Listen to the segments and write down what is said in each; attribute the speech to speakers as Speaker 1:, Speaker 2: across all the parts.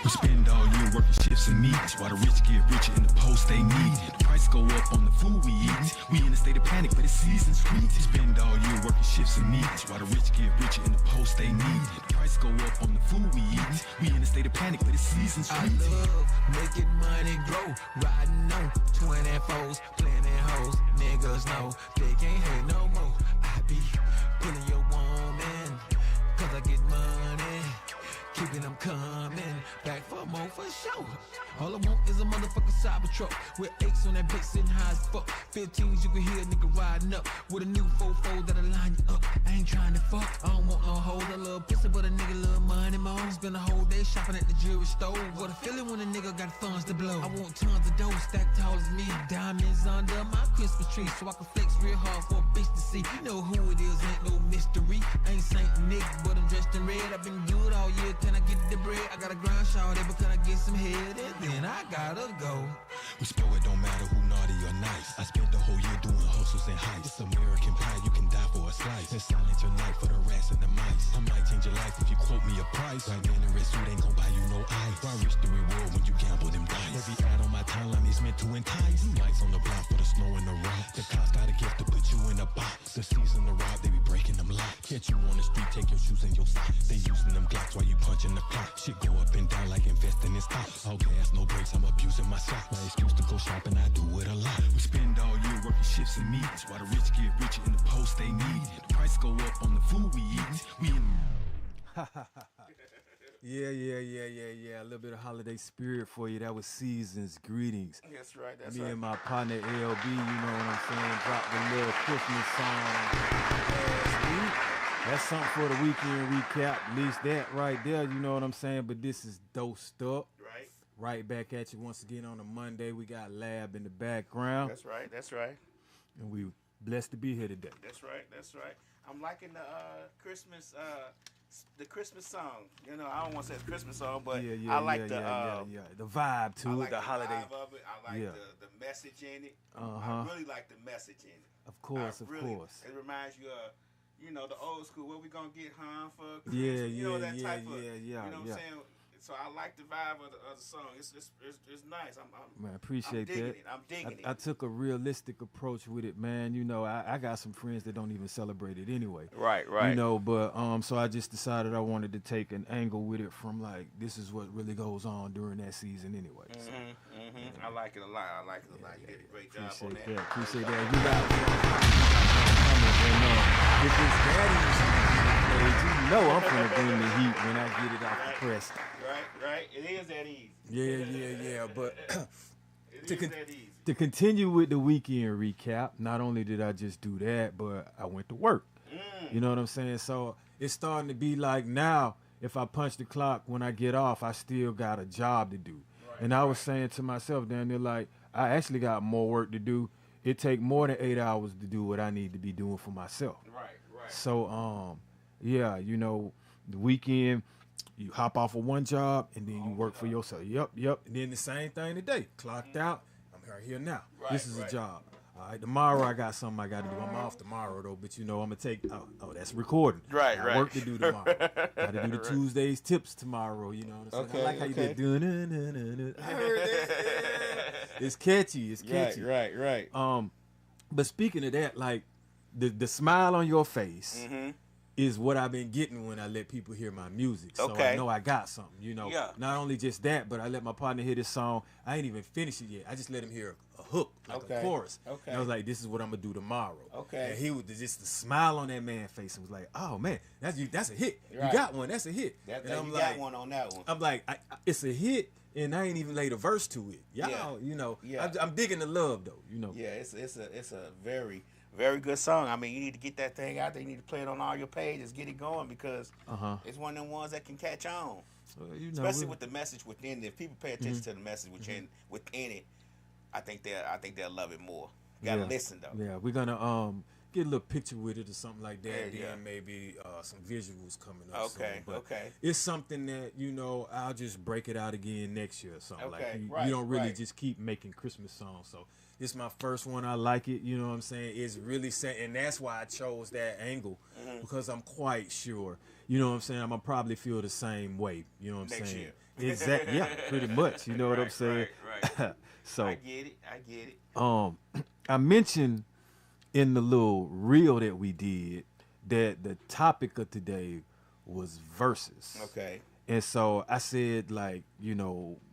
Speaker 1: We spend all year working shifts and meetings while the rich get richer in the post they need. The price go up on the food we eat. We in a state of panic, but it's season's sweet. Spend all year working shifts and meetings while the rich get richer in the post they need. The price go up on the food we eat. We in a state of panic, but it's season's sweet.
Speaker 2: I love making money grow, riding on 24s, planning hoes. Niggas know they can't hate no more. I be pulling your woman, cause I get money, keeping them coming back for more for sure. All I want is a motherfucking Cybertruck with 8s on that bitch sitting high as fuck. 15s you can hear a nigga riding up with a new 4-4 that'll line you up. I ain't trying to fuck, I don't want no hoes. I love pussy, but a nigga love money more. Spend a whole day shopping at the jewelry store. What a feeling when a nigga got funds to blow. I want tons of dough stacked tall as me. Diamonds under my Christmas tree so I can flex real hard for a bitch to see. You know who it is, ain't no mystery. I ain't Saint Nick, but I'm dressed in red. I've been good all year, can I get the bread? I got a grind shawty, but can I get some head? And then I gotta go.
Speaker 1: We spoil it, don't matter who naughty or nice. I spent the whole year doing hustles and heists. It's American pie, you can die for a slice. It's silent your night for the rats and the mice. I might change your life if you quote me a price. Right man, the red suit ain't gon' buy you no ice. Why risk the reward when you gamble them dice? Every ad on my timeline is meant to entice. Lights on the block for the snow and the rock. The cops got a gift to put you in a box. The season to rob, they be breaking them locks. Catch you on the street, take your shoes and your socks. They using them Glocks while you punching the clock. Shit go up and down like investing in stocks. All gas, no brakes, I'm abusing my socks. My excuse to go shopping, I do it a lot. We spend all year working shifts and meetings while the rich get richer in the post they need. The price go up on the food we eat. We in
Speaker 3: Yeah. A little bit of holiday spirit for you. That was Season's Greetings.
Speaker 4: That's right. That's
Speaker 3: Me
Speaker 4: right.
Speaker 3: and my partner LB, you know what I'm saying, dropped a little Christmas song last week. That's something for the weekend recap. At least that right there, you know what I'm saying. But this is dosed up.
Speaker 4: Right.
Speaker 3: Right back at you once again on a Monday. We got Lab in the background.
Speaker 4: That's right. That's right.
Speaker 3: And we blessed to be here today.
Speaker 4: That's right. That's right. I'm liking the Christmas song. You know, I don't want to say it's a Christmas song, but I like the
Speaker 3: vibe to
Speaker 4: I
Speaker 3: it,
Speaker 4: like
Speaker 3: the
Speaker 4: the
Speaker 3: holiday.
Speaker 4: vibe of it. I like the message in it. I really like the message in it.
Speaker 3: Of course, of course.
Speaker 4: It reminds you of, you know, the old school. What we gonna get home for Christmas?
Speaker 3: Yeah,
Speaker 4: you know, that
Speaker 3: yeah,
Speaker 4: type
Speaker 3: yeah,
Speaker 4: of.
Speaker 3: yeah,
Speaker 4: You know what I'm
Speaker 3: yeah.
Speaker 4: saying? So I like the vibe of the song. It's nice.
Speaker 3: Man, I appreciate that.
Speaker 4: I'm digging it.
Speaker 3: I took a realistic approach with it, man. You know, I got some friends that don't even celebrate it anyway.
Speaker 4: Right.
Speaker 3: You know, but so I just decided I wanted to take an angle with it from like this is what really goes on during that season anyway. So.
Speaker 4: I like it a lot. You did a great job on that.
Speaker 3: Appreciate that. You got if it's that easy, you know I'm gonna bring the heat when I get it off the press.
Speaker 4: Right. It is that easy.
Speaker 3: Yeah. But
Speaker 4: It is that easy.
Speaker 3: to continue with the weekend recap, not only did I just do that, but I went to work. You know what I'm saying? So it's starting to be like now, if I punch the clock when I get off, I still got a job to do. And I was saying to myself down there, like, I actually got more work to do. It take more than 8 hours to do what I need to be doing for myself.
Speaker 4: Right.
Speaker 3: So, you know, the weekend, you hop off of one job and then you work for yourself. Yep. And then the same thing today. Clocked out. I'm right here now. This is a job. All right, tomorrow I got something I got to do. I'm off tomorrow though, but you know I'm gonna take. Oh, that's recording.
Speaker 4: Right.
Speaker 3: Work to do tomorrow. Got to do the Tuesdays tips tomorrow. You know what I'm saying? I like how you did. I heard that. It's catchy.
Speaker 4: Right.
Speaker 3: But speaking of that, like the smile on your face is what I've been getting when I let people hear my music. So I know I got something, you know.
Speaker 4: Yeah.
Speaker 3: Not only just that, but I let my partner hear this song. I ain't even finished it yet. I just let him hear a hook, like a chorus.
Speaker 4: Okay.
Speaker 3: And I was like, this is what I'm going to do tomorrow.
Speaker 4: Okay.
Speaker 3: And he was just the smile on that man's face and was like, oh, man, that's a hit.
Speaker 4: Right.
Speaker 3: You got one. That's a hit.
Speaker 4: And
Speaker 3: I'm
Speaker 4: you
Speaker 3: like,
Speaker 4: got one on that one.
Speaker 3: I'm like, it's a hit, and I ain't even laid a verse to it. Y'all, you know, I'm digging the love, though, you know.
Speaker 4: Yeah, it's a very, very good song. I mean, you need to get that thing out there. You need to play it on all your pages, get it going, because it's one of them ones that can catch on.
Speaker 3: You know,
Speaker 4: especially with the message within it. If people pay attention to the message within it, I think they'll love it more. You gotta listen though.
Speaker 3: Yeah, we're gonna get a little picture with it or something like that.
Speaker 4: Yeah.
Speaker 3: Then maybe some visuals coming up.
Speaker 4: Okay,
Speaker 3: soon. But
Speaker 4: okay.
Speaker 3: It's something that, you know, I'll just break it out again next year or something.
Speaker 4: Okay,
Speaker 3: like you don't really just keep making Christmas songs. So this is my first one. I like it. You know what I'm saying? It's really set, and that's why I chose that angle because I'm quite sure. you know what I'm saying, I'm gonna probably feel the same way. You know what I'm
Speaker 4: Next
Speaker 3: saying?
Speaker 4: year.
Speaker 3: Exactly. Yeah, pretty much. You know what I'm saying?
Speaker 4: Right.
Speaker 3: So
Speaker 4: I get it.
Speaker 3: I mentioned in the little reel that we did that the topic of today was verses.
Speaker 4: Okay.
Speaker 3: And so I said, like,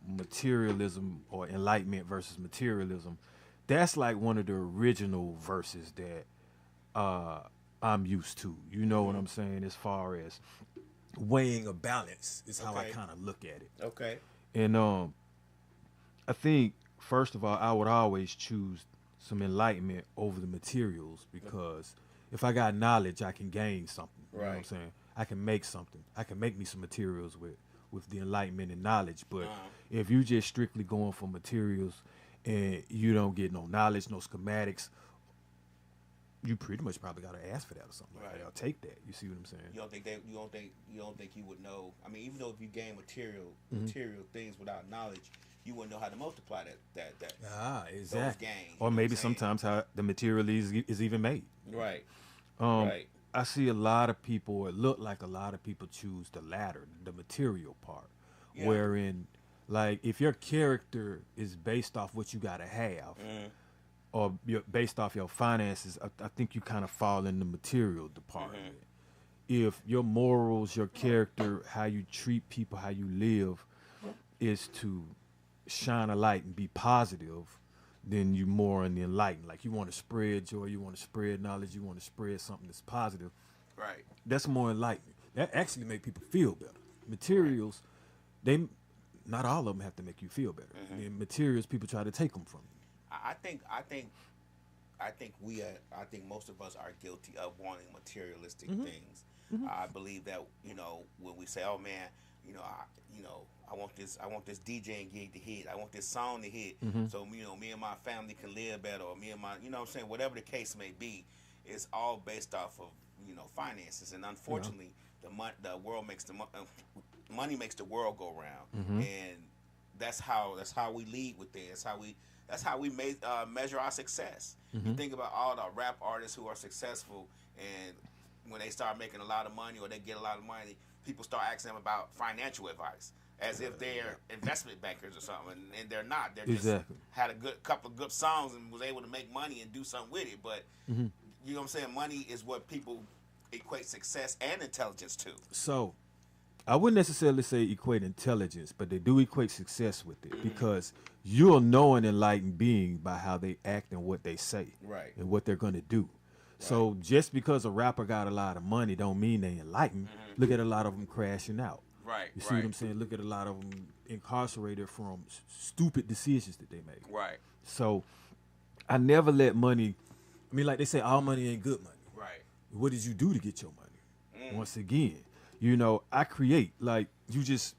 Speaker 3: materialism or enlightenment versus materialism. That's like one of the original verses that I'm used to. You know what I'm saying? As far as weighing a balance is how I
Speaker 4: Okay.
Speaker 3: kind of look at it.
Speaker 4: Okay.
Speaker 3: And I think first of all, I would always choose some enlightenment over the materials because if I got knowledge, I can gain something. You know what I'm
Speaker 4: Right.
Speaker 3: saying? I can make something. I can make me some materials with the enlightenment and knowledge. But if you just strictly going for materials and you don't get no knowledge, no schematics, you pretty much probably got to ask for that or something. Like
Speaker 4: Right.
Speaker 3: that. I'll take that. You see what I'm saying?
Speaker 4: You don't think you would know. I mean, even though if you gain material things without knowledge, you wouldn't know how to multiply that.
Speaker 3: Exactly.
Speaker 4: gains,
Speaker 3: Or
Speaker 4: you know
Speaker 3: maybe
Speaker 4: what I'm saying?
Speaker 3: sometimes how the material is even made.
Speaker 4: Right.
Speaker 3: Right. I see a lot of people, or it look like a lot of people choose the latter, the material part,
Speaker 4: Yeah.
Speaker 3: wherein, like, if your character is based off what you gotta have, or based off your finances, I think you kind of fall in the material department. If your morals, your character, how you treat people, how you live, is to shine a light and be positive, then you more in the enlightened. Like you want to spread joy, you want to spread knowledge, you want to spread something that's positive.
Speaker 4: Right.
Speaker 3: That's more enlightenment. That actually make people feel better. Materials, they not all of them have to make you feel better. I mean, materials, people try to take them from you.
Speaker 4: I think most of us are guilty of wanting materialistic things. I believe that when we say, "Oh man, I want this DJing gig to hit. I want this song to hit, so me and my family can live better, or me and my what I'm saying, whatever the case may be, it's all based off of finances. And unfortunately, the world makes money makes the world go round, and that's how we lead with this. That's how we measure our success. You think about all the rap artists who are successful, and when they start making a lot of money or they get a lot of money, people start asking them about financial advice as if they're investment bankers or something, and they're not. They're just had a couple of good songs and was able to make money and do something with it. But you know what I'm saying? Money is what people equate success and intelligence to.
Speaker 3: So I wouldn't necessarily say equate intelligence, but they do equate success with it because you'll know an enlightened being by how they act and what they say,
Speaker 4: Right.
Speaker 3: and what they're gonna do. So just because a rapper got a lot of money don't mean they enlightened. Look at a lot of them crashing out.
Speaker 4: Right.
Speaker 3: You see what I'm saying? Look at a lot of them incarcerated from stupid decisions that they make.
Speaker 4: Right.
Speaker 3: So I never let money. I mean, like they say, all money ain't good money.
Speaker 4: Right.
Speaker 3: What did you do to get your money? Once again, I create. Like you just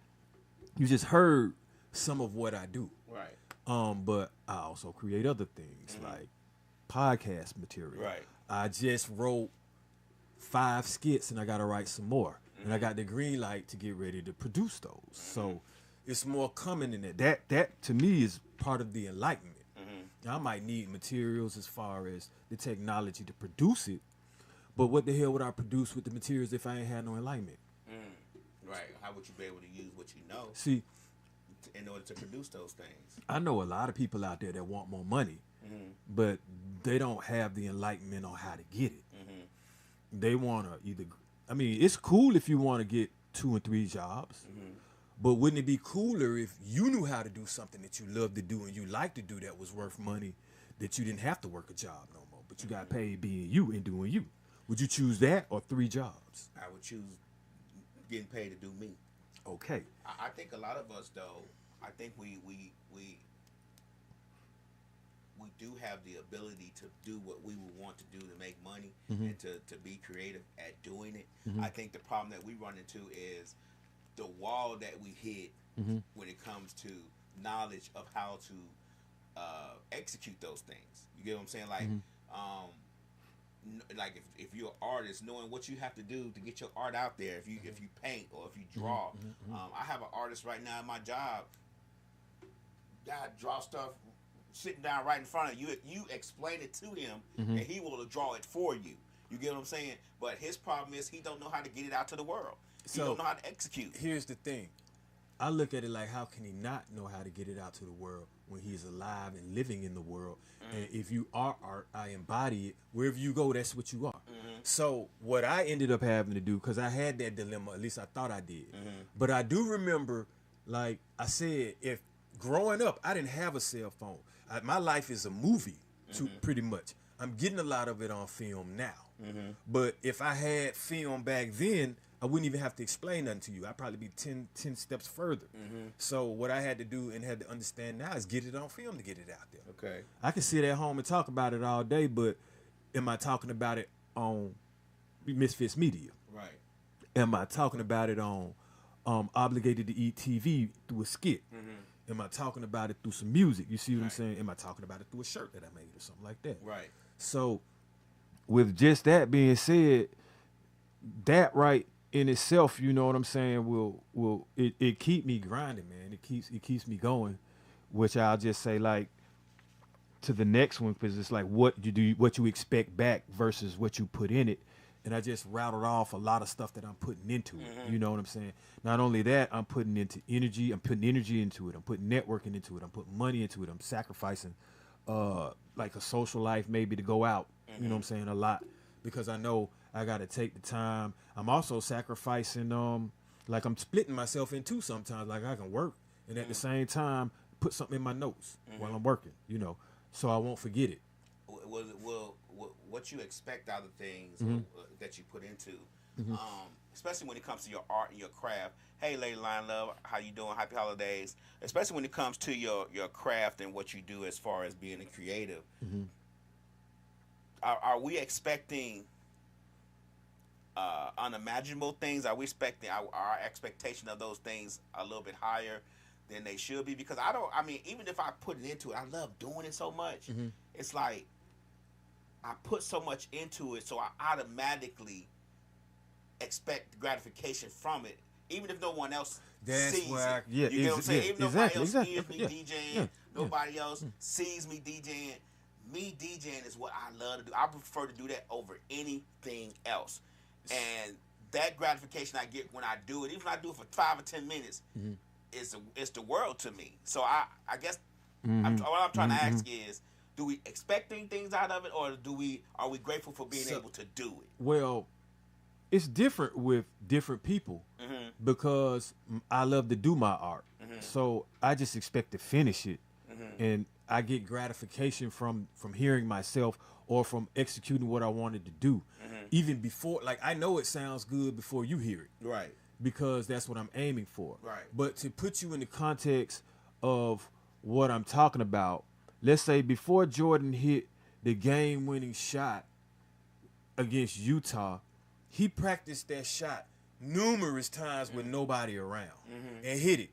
Speaker 3: heard some of what I do.
Speaker 4: Right.
Speaker 3: But I also create other things like podcast material.
Speaker 4: Right.
Speaker 3: I just wrote 5 skits and I gotta write some more. And I got the green light to get ready to produce those. So it's more coming in it. That to me is part of the enlightenment. I might need materials as far as the technology to produce it, but what the hell would I produce with the materials if I ain't had no enlightenment?
Speaker 4: Right. How would you be able to use what you know
Speaker 3: See,
Speaker 4: in order to produce those things?
Speaker 3: I know a lot of people out there that want more money, but they don't have the enlightenment on how to get it. They want to it's cool if you want to get 2 and 3 jobs, but wouldn't it be cooler if you knew how to do something that you love to do and you like to do that was worth money, that you didn't have to work a job no more, but you got paid being you and doing you? Would you choose that or 3 jobs?
Speaker 4: I would choose getting paid to do me.
Speaker 3: Okay.
Speaker 4: I think a lot of us, though, I think we do have the ability to do what we would want to do to make money and to be creative at doing it. I think the problem that we run into is the wall that we hit when it comes to knowledge of how to execute those things. You get what I'm saying? Like, if you're an artist, knowing what you have to do to get your art out there. If you paint or if you draw, I have an artist right now at my job. God, draw stuff sitting down right in front of you. You explain it to him, and he will draw it for you. You get what I'm saying? But his problem is he don't know how to get it out to the world. He don't know how to execute.
Speaker 3: Here's the thing. I look at it like, how can he not know how to get it out to the world when he's alive and living in the world? And if you are art, I embody it. Wherever you go, that's what you are. So what I ended up having to do, because I had that dilemma, at least I thought I did. But I do remember, like I said, if growing up, I didn't have a cell phone. My life is a movie, pretty much. I'm getting a lot of it on film now. But if I had film back then, I wouldn't even have to explain nothing to you. I'd probably be 10 steps further. So what I had to do and had to understand now is get it on film to get it out there.
Speaker 4: Okay.
Speaker 3: I can sit at home and talk about it all day, but am I talking about it on Misfits Media?
Speaker 4: Right.
Speaker 3: Am I talking about it on Obligated to Eat TV through a skit? Am I talking about it through some music? You see what I'm saying? Am I talking about it through a shirt that I made or something like that?
Speaker 4: Right.
Speaker 3: So with just that being said, that right in itself, you know what I'm saying, will it keep me grinding, man. It keeps me going, which I'll just say, like, to the next one, because it's like what you expect back versus what you put in it. And I just rattled off a lot of stuff that I'm putting into it. You know what I'm saying? Not only that, I'm putting into energy. I'm putting energy into it. I'm putting networking into it. I'm putting money into it. I'm sacrificing like a social life maybe to go out. You know what I'm saying? A lot, because I know I got to take the time. I'm also sacrificing, like I'm splitting myself in two sometimes. Like I can work and at the same time put something in my notes while I'm working, you know, so I won't forget it.
Speaker 4: Will what you expect out of things that you put into, especially when it comes to your art and your craft. Hey, Lady Line Love, how you doing? Happy holidays. Especially when it comes to your craft and what you do as far as being a creative. Are we expecting unimaginable things? Are we expecting our expectation of those things a little bit higher than they should be? Because even if I put it into it, I love doing it so much. It's like I put so much into it, so I automatically expect gratification from it, even if no one else sees it. You know what I'm saying? Even nobody else hears me DJing, nobody else sees me DJing. Me DJing is what I love to do. I prefer to do that over anything else. And that gratification I get when I do it, even if I do it for 5 or 10 minutes, it's the world to me. So I guess what I'm trying to ask is, do we expecting things out of it, or are we grateful for being able to do it?
Speaker 3: Well, it's different with different people because I love to do my art. So I just expect to finish it. And I get gratification from hearing myself or from executing what I wanted to do. Even before, like, I know it sounds good before you hear it.
Speaker 4: Right.
Speaker 3: Because that's what I'm aiming for.
Speaker 4: Right.
Speaker 3: But to put you in the context of what I'm talking about, let's say before Jordan hit the game-winning shot against Utah, he practiced that shot numerous times with nobody around and hit it.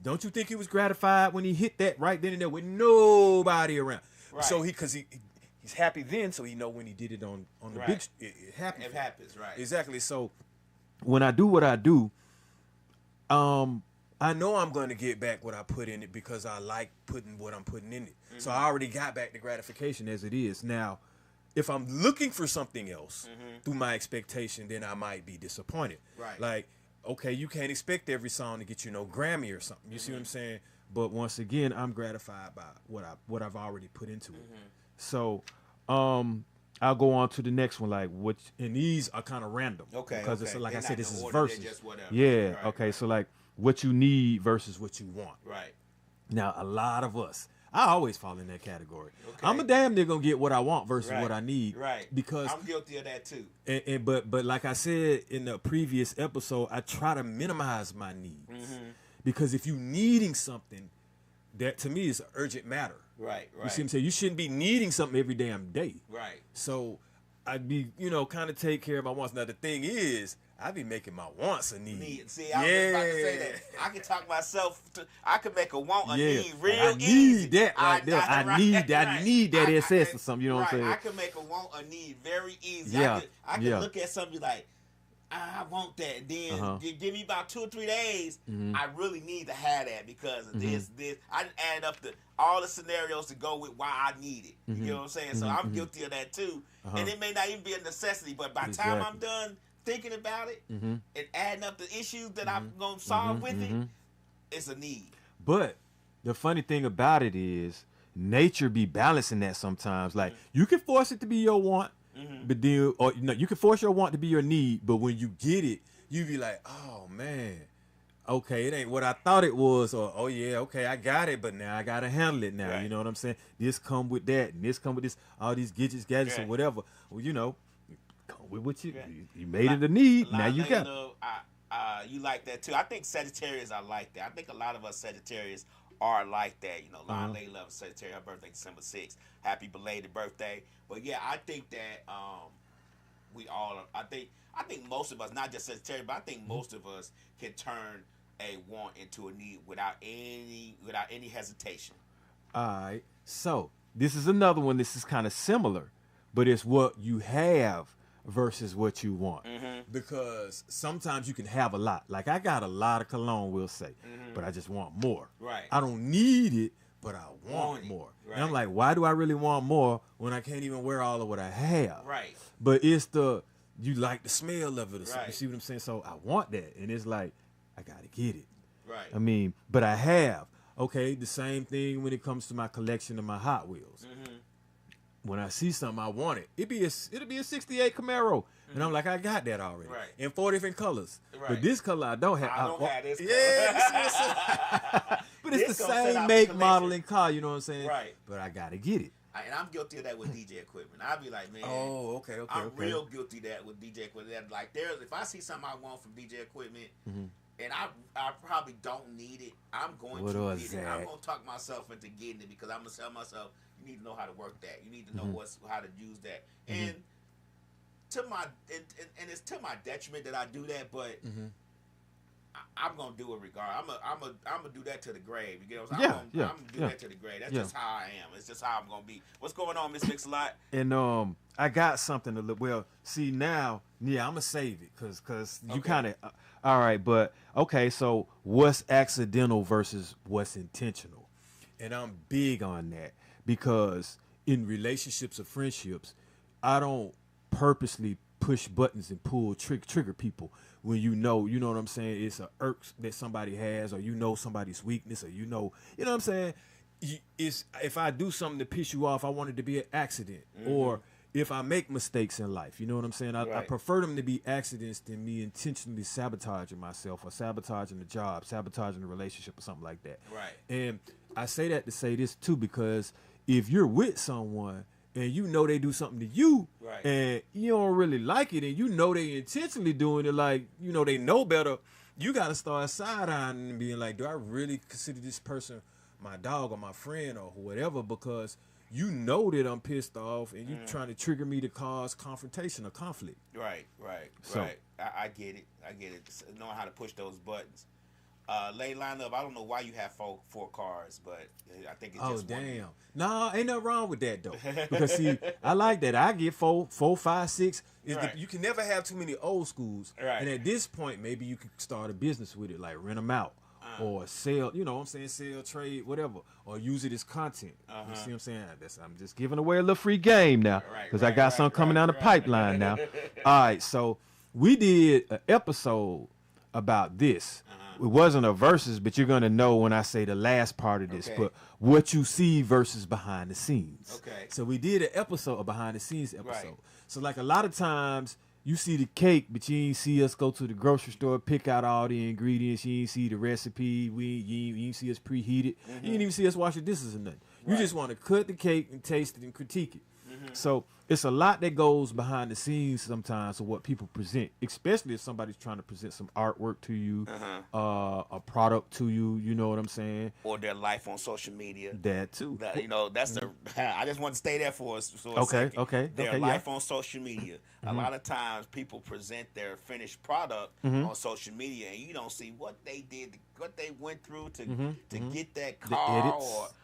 Speaker 3: Don't you think he was gratified when he hit that right then and there with nobody around? Right. So he's happy then, so he know when he did it on the big, it happens.
Speaker 4: It happens, right?
Speaker 3: Exactly. So when I do what I do, I know I'm going to get back what I put in it because I like putting what I'm putting in it. So I already got back the gratification as it is. Now, if I'm looking for something else through my expectation, then I might be disappointed.
Speaker 4: Right.
Speaker 3: Like, okay, you can't expect every song to get you no Grammy or something. You see what I'm saying? But once again, I'm gratified by what I've already put into it. So, I'll go on to the next one. Like, and these are kind of random.
Speaker 4: Okay.
Speaker 3: Because it's like
Speaker 4: They're
Speaker 3: I said, this is
Speaker 4: order,
Speaker 3: verses.
Speaker 4: just whatever.
Speaker 3: Yeah.
Speaker 4: Right,
Speaker 3: okay.
Speaker 4: Right.
Speaker 3: So like, what you need versus what you want.
Speaker 4: Right.
Speaker 3: Now, a lot of us, I always fall in that category.
Speaker 4: Okay.
Speaker 3: I'm a damn near gonna get what I want versus
Speaker 4: Right.
Speaker 3: what I need.
Speaker 4: Right.
Speaker 3: Because
Speaker 4: I'm guilty of that too.
Speaker 3: But like I said in the previous episode, I try to minimize my needs. Because if you needing something, that to me is an urgent matter.
Speaker 4: Right.
Speaker 3: You see what I'm saying? You shouldn't be needing something every damn day.
Speaker 4: Right.
Speaker 3: So I'd be, kind of take care of my wants. Now the thing is, I be making my wants a need.
Speaker 4: See, I was just about to say that. I can talk myself. I can make a want a need real
Speaker 3: I
Speaker 4: easy.
Speaker 3: need that right there. I need that SS or something. You know what I'm saying?
Speaker 4: I can make a want a need very easy.
Speaker 3: Yeah.
Speaker 4: I can look at something like, I want that. Then give me about 2 or 3 days. I really need to have that because of this. I add up all the scenarios to go with why I need it. You know what I'm saying? So I'm guilty of that too. And it may not even be a necessity, but by the time I'm done thinking about it and adding up the issues that I'm gonna solve with it, it's a need.
Speaker 3: But the funny thing about it is nature be balancing that sometimes. Like you can force it to be your want, but then or you can force your want to be your need, but when you get it, you be like, oh man, okay, it ain't what I thought it was, or oh yeah, okay, I got it, but now I gotta handle it now.
Speaker 4: Right.
Speaker 3: You know what I'm saying? This come with that, and this come with this, all these gadgets, or whatever. Well, come with what you made it a need. Now you got it.
Speaker 4: You like that too. I think Sagittarius are like that. I think a lot of us Sagittarius are like that. Lon Lay loves Sagittarius. Her birthday December 6th. Happy belated birthday. But yeah, I think that we all. I think most of us, not just Sagittarius, but I think most of us can turn a want into a need without any hesitation.
Speaker 3: All right. So this is another one. This is kind of similar, but it's what you have versus what you want. Because sometimes you can have a lot. Like I got a lot of cologne, we'll say, but I just want more.
Speaker 4: Right.
Speaker 3: I don't need it, but I want more.
Speaker 4: Right.
Speaker 3: And I'm like, why do I really want more when I can't even wear all of what I have?
Speaker 4: Right.
Speaker 3: But it's you like the smell of it or something.
Speaker 4: Right.
Speaker 3: You see what I'm saying? So I want that. And it's like, I got to get it.
Speaker 4: Right.
Speaker 3: I mean, but I have. Okay, the same thing when it comes to my collection of my Hot Wheels. When I see something I want it, it'll be a 68 Camaro. And I'm like, I got that already.
Speaker 4: Right.
Speaker 3: In 4 different colors.
Speaker 4: Right.
Speaker 3: But this color I don't have.
Speaker 4: I don't have this color.
Speaker 3: Yeah. But it's
Speaker 4: This
Speaker 3: the
Speaker 4: gonna set
Speaker 3: same
Speaker 4: out
Speaker 3: make,
Speaker 4: the
Speaker 3: model,
Speaker 4: collection.
Speaker 3: and car, you know what I'm saying?
Speaker 4: Right.
Speaker 3: But I got to get it.
Speaker 4: And I'm guilty of that with DJ equipment. I'll be like, man.
Speaker 3: Oh, okay.
Speaker 4: I'm real guilty of that with DJ equipment. Like, if I see something I want from DJ equipment, and I probably don't need it, I'm going to get it. I'm going to talk myself into getting it because I'm going to tell myself, you need to know how to work that. You need to know how to use that. And and it's to my detriment that I do that, but I'm gonna do it regardless. I'm gonna do that to the grave. You get what I'm saying? I'm gonna do that to the grave. That's just how I am. It's just how I'm gonna be. What's going on, Miss Mix-a-Lot?
Speaker 3: And I got something to look. Well, see now, I'm gonna save it because you kind of. All right, but okay. So what's accidental versus what's intentional? And I'm big on that because in relationships or friendships, I don't purposely push buttons and pull trigger people when you know what I'm saying, it's a irk that somebody has, or somebody's weakness, or you know what I'm saying. It's if I do something to piss you off, I want it to be an accident, or if I make mistakes in life, you know what I'm saying. I prefer them to be accidents than me intentionally sabotaging myself or sabotaging the job, sabotaging the relationship, or something like that.
Speaker 4: Right.
Speaker 3: And I say that to say this too, because if you're with someone and you know they do something to you, and you don't really like it, and you know they intentionally doing it, like, they know better, you got to start side-eyeing and being like, do I really consider this person my dog or my friend or whatever? Because you know that I'm pissed off, and you trying to trigger me to cause confrontation or conflict.
Speaker 4: Right. I get it. Knowing how to push those buttons. Lay line up. I don't know why you have four cars, but I think it's just one. Oh, damn.
Speaker 3: No, ain't nothing wrong with that, though. Because, see, I like that. I get 4, 5, 6. You can never have too many old schools.
Speaker 4: Right.
Speaker 3: And at this point, maybe you could start a business with it, like rent them out. Or sell, sell, trade, whatever. Or use it as content. You see what I'm saying? I'm just giving away a little free game now. Because I got something coming down the pipeline now. All right, so we did an episode about this. It wasn't a versus, but you're going to know when I say the last part of this. But what you see versus behind the scenes. Okay. So we did an episode, a behind the scenes episode. Right. So like a lot of times you see the cake, but you ain't see us go to the grocery store, pick out all the ingredients. You ain't see the recipe. You ain't see us preheat it. You ain't even see us wash the dishes or nothing. You just want to cut the cake and taste it and critique it. So it's a lot that goes behind the scenes sometimes of what people present, especially if somebody's trying to present some artwork to you, a product to you, you know what I'm saying?
Speaker 4: Or their life on social media.
Speaker 3: That too.
Speaker 4: That's I just want to stay there for a second.
Speaker 3: Okay.
Speaker 4: Their life on social media. A lot of times people present their finished product on social media, and you don't see what they did, what they went through to get that car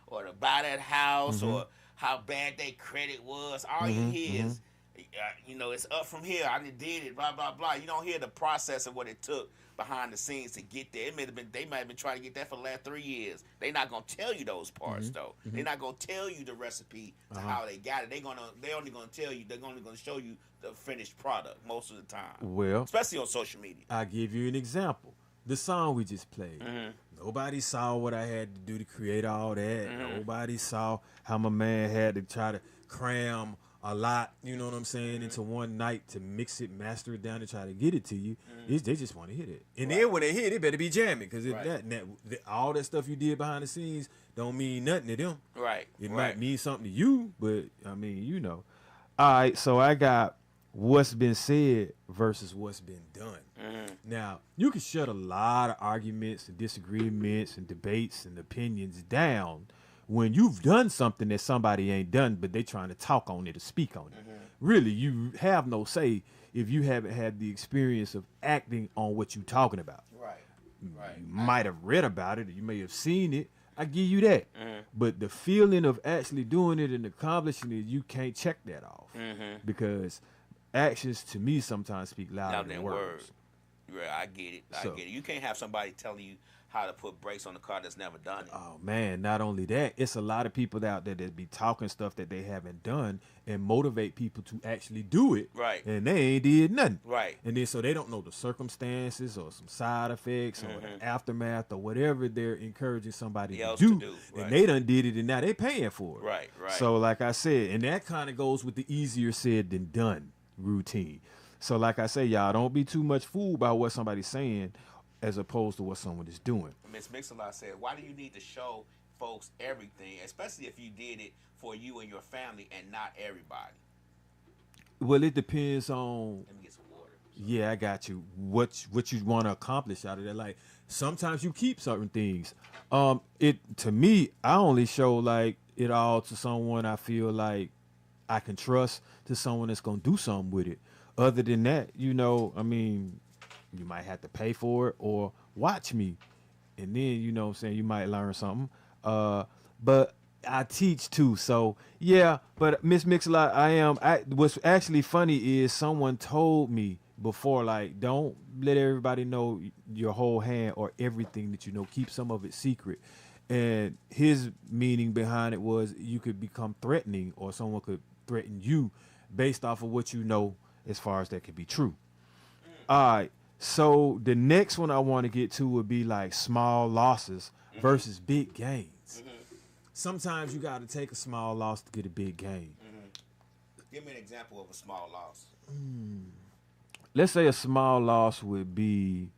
Speaker 4: or to buy that house or how bad their credit was. All you hear is, it's up from here. I did it, blah, blah, blah. You don't hear the process of what it took behind the scenes to get there. They might have been trying to get that for the last 3 years. They're not gonna tell you those parts though. They're not gonna tell you the recipe to how they got it. They're only gonna tell you. They're only gonna show you the finished product most of the time.
Speaker 3: Well,
Speaker 4: especially on social media.
Speaker 3: I'll give you an example. The song we just played. Nobody saw what I had to do to create all that. Nobody saw how my man had to try to cram a lot, you know what I'm saying, into one night to mix it, master it down, and try to get it to you. They just want to hit it. And then when they hit it, better be jamming, because all that stuff you did behind the scenes don't mean nothing to them.
Speaker 4: Right.
Speaker 3: It might mean something to you, but, I mean, you know. All right, so I got what's been said versus what's been done. Now, you can shut a lot of arguments and disagreements and debates and opinions down when you've done something that somebody ain't done, but they trying to talk on it or speak on it. Really, you have no say if you haven't had the experience of acting on what you're talking about.
Speaker 4: Right.
Speaker 3: You might have read about it, or you may have seen it. I give you that. But the feeling of actually doing it and accomplishing it, you can't check that off. Because actions, to me, sometimes speak louder than words.
Speaker 4: Yeah, I get it. I get it. You can't have somebody telling you how to put brakes on the car that's never done it.
Speaker 3: Oh, man, not only that, it's a lot of people out there that be talking stuff that they haven't done and motivate people to actually do it.
Speaker 4: Right.
Speaker 3: And they ain't did nothing.
Speaker 4: Right.
Speaker 3: And then so they don't know the circumstances or some side effects or the aftermath or whatever they're encouraging somebody to do.
Speaker 4: Right.
Speaker 3: And they done did it and now they paying for it.
Speaker 4: Right.
Speaker 3: So like I said, and that kind of goes with the easier said than done routine. So like I say, y'all, don't be too much fooled by what somebody's saying as opposed to what someone is doing.
Speaker 4: Miss Mix-a-Lot said, why do you need to show folks everything, especially if you did it for you and your family and not everybody?
Speaker 3: Well, it depends on...
Speaker 4: Let me get some water.
Speaker 3: Yeah, I got you. What you want to accomplish out of that. Like, sometimes you keep certain things. To me, I only show, like, it all to someone I feel like I can trust, to someone that's going to do something with it. Other than that, you know, I mean, you might have to pay for it or watch me. And then, you know what I'm saying, you might learn something. But I teach too. So, yeah, but Miss Mix-a-Lot, what's actually funny is someone told me before, like, don't let everybody know your whole hand or everything that you know. Keep some of it secret. And his meaning behind it was you could become threatening or someone could threaten you based off of what you know as far as that could be true. All right. So the next one I want to get to would be like small losses versus big gains. Sometimes you got to take a small loss to get a big gain.
Speaker 4: Give me an example of a small loss.
Speaker 3: Let's say a small loss would be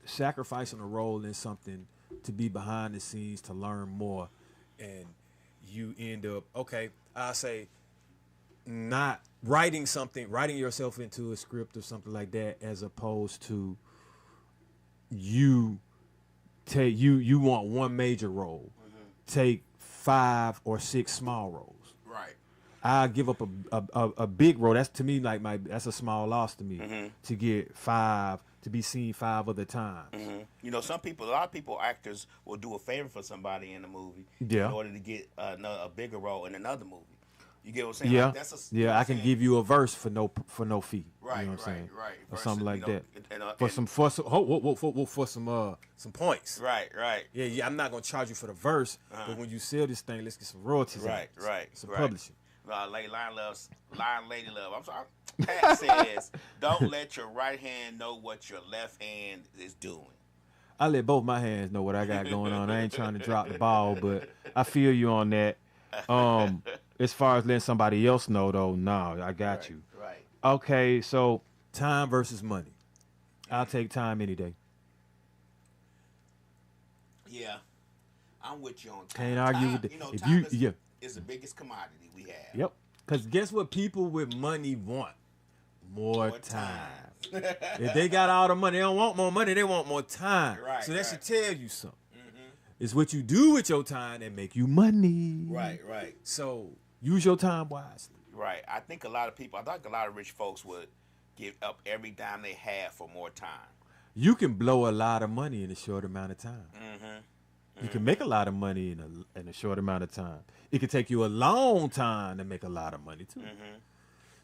Speaker 3: sacrificing a role in something to be behind the scenes to learn more, and you end up, okay, I'll say not writing yourself into a script or something like that, as opposed to you want one major role, take 5 or 6 small roles.
Speaker 4: Right.
Speaker 3: I give up a big role. That's to me like that's a small loss to me to get 5 to be seen 5 other times.
Speaker 4: You know, a lot of people, actors will do a favor for somebody in the movie in order to get a bigger role in another movie. You get what I'm saying?
Speaker 3: Yeah,
Speaker 4: like that's
Speaker 3: I can give you a verse for no fee.
Speaker 4: Right,
Speaker 3: you know what I'm saying?
Speaker 4: right.
Speaker 3: Or
Speaker 4: Versus,
Speaker 3: something like that.
Speaker 4: And,
Speaker 3: For some points.
Speaker 4: Right.
Speaker 3: Yeah. I'm not gonna charge you for the verse, but when you sell this thing, let's get some royalties.
Speaker 4: Right.
Speaker 3: Some publishing.
Speaker 4: Lion Lady Love. I'm sorry. Pat says, "Don't let your right hand know what your left hand is doing."
Speaker 3: I let both my hands know what I got going on. I ain't trying to drop the ball, but I feel you on that. As far as letting somebody else know, though, no, I got you.
Speaker 4: Right.
Speaker 3: Okay, so time versus money. I'll take time any day.
Speaker 4: Yeah, I'm with you on time.
Speaker 3: Can't argue with that.
Speaker 4: You know,
Speaker 3: If
Speaker 4: time
Speaker 3: you,
Speaker 4: is the biggest commodity we have.
Speaker 3: Yep. Because guess what people with money want? More time. If they got all the money, they don't want more money, they want more time.
Speaker 4: Right,
Speaker 3: so that should tell you something. It's what you do with your time that make you money.
Speaker 4: Right.
Speaker 3: So use your time wisely.
Speaker 4: Right. I think a lot of rich folks would give up every dime they have for more time.
Speaker 3: You can blow a lot of money in a short amount of time. You can make a lot of money in a short amount of time. It could take you a long time to make a lot of money too.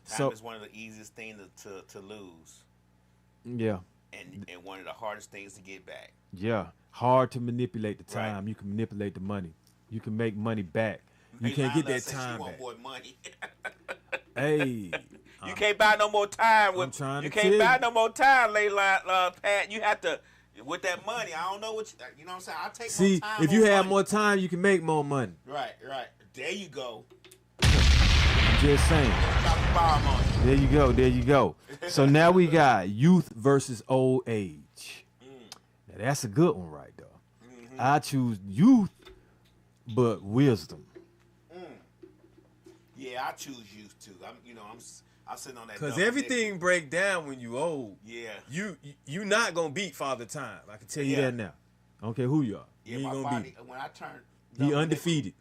Speaker 4: Time is one of the easiest things to lose.
Speaker 3: Yeah.
Speaker 4: and one of the hardest things to get back.
Speaker 3: Yeah, hard to manipulate the
Speaker 4: Right.
Speaker 3: time. You can manipulate the money. You can make money back. You
Speaker 4: Hey,
Speaker 3: can't get
Speaker 4: Lila
Speaker 3: that
Speaker 4: said
Speaker 3: time
Speaker 4: she want
Speaker 3: back.
Speaker 4: more money.
Speaker 3: Hey,
Speaker 4: You can't buy no more time.
Speaker 3: I'm trying
Speaker 4: You
Speaker 3: to
Speaker 4: can't
Speaker 3: tell
Speaker 4: buy
Speaker 3: you.
Speaker 4: no more time, Layla, Pat. You have to with that money. I don't know what you know. What I'm saying I take
Speaker 3: see,
Speaker 4: more time.
Speaker 3: if you
Speaker 4: over
Speaker 3: have
Speaker 4: money.
Speaker 3: more time, you can make more money.
Speaker 4: Right. There you go.
Speaker 3: I'm just saying.
Speaker 4: Drop the bomb on you.
Speaker 3: There you go. So now we got youth versus old age. Now that's a good one right there. I choose youth, but wisdom.
Speaker 4: Yeah, I choose youth too. I'm sitting on that.
Speaker 5: Cause
Speaker 4: double
Speaker 5: everything break down when you old.
Speaker 4: nickel. Yeah.
Speaker 5: You not gonna beat Father Time. I can tell
Speaker 3: Tell
Speaker 5: you
Speaker 3: you
Speaker 5: that.
Speaker 3: that now. I don't care who you are.
Speaker 4: Yeah,
Speaker 3: You ain't
Speaker 4: my
Speaker 3: gonna
Speaker 4: body.
Speaker 3: beat.
Speaker 4: When I turned,
Speaker 3: He
Speaker 4: double
Speaker 3: undefeated.
Speaker 4: Nickel,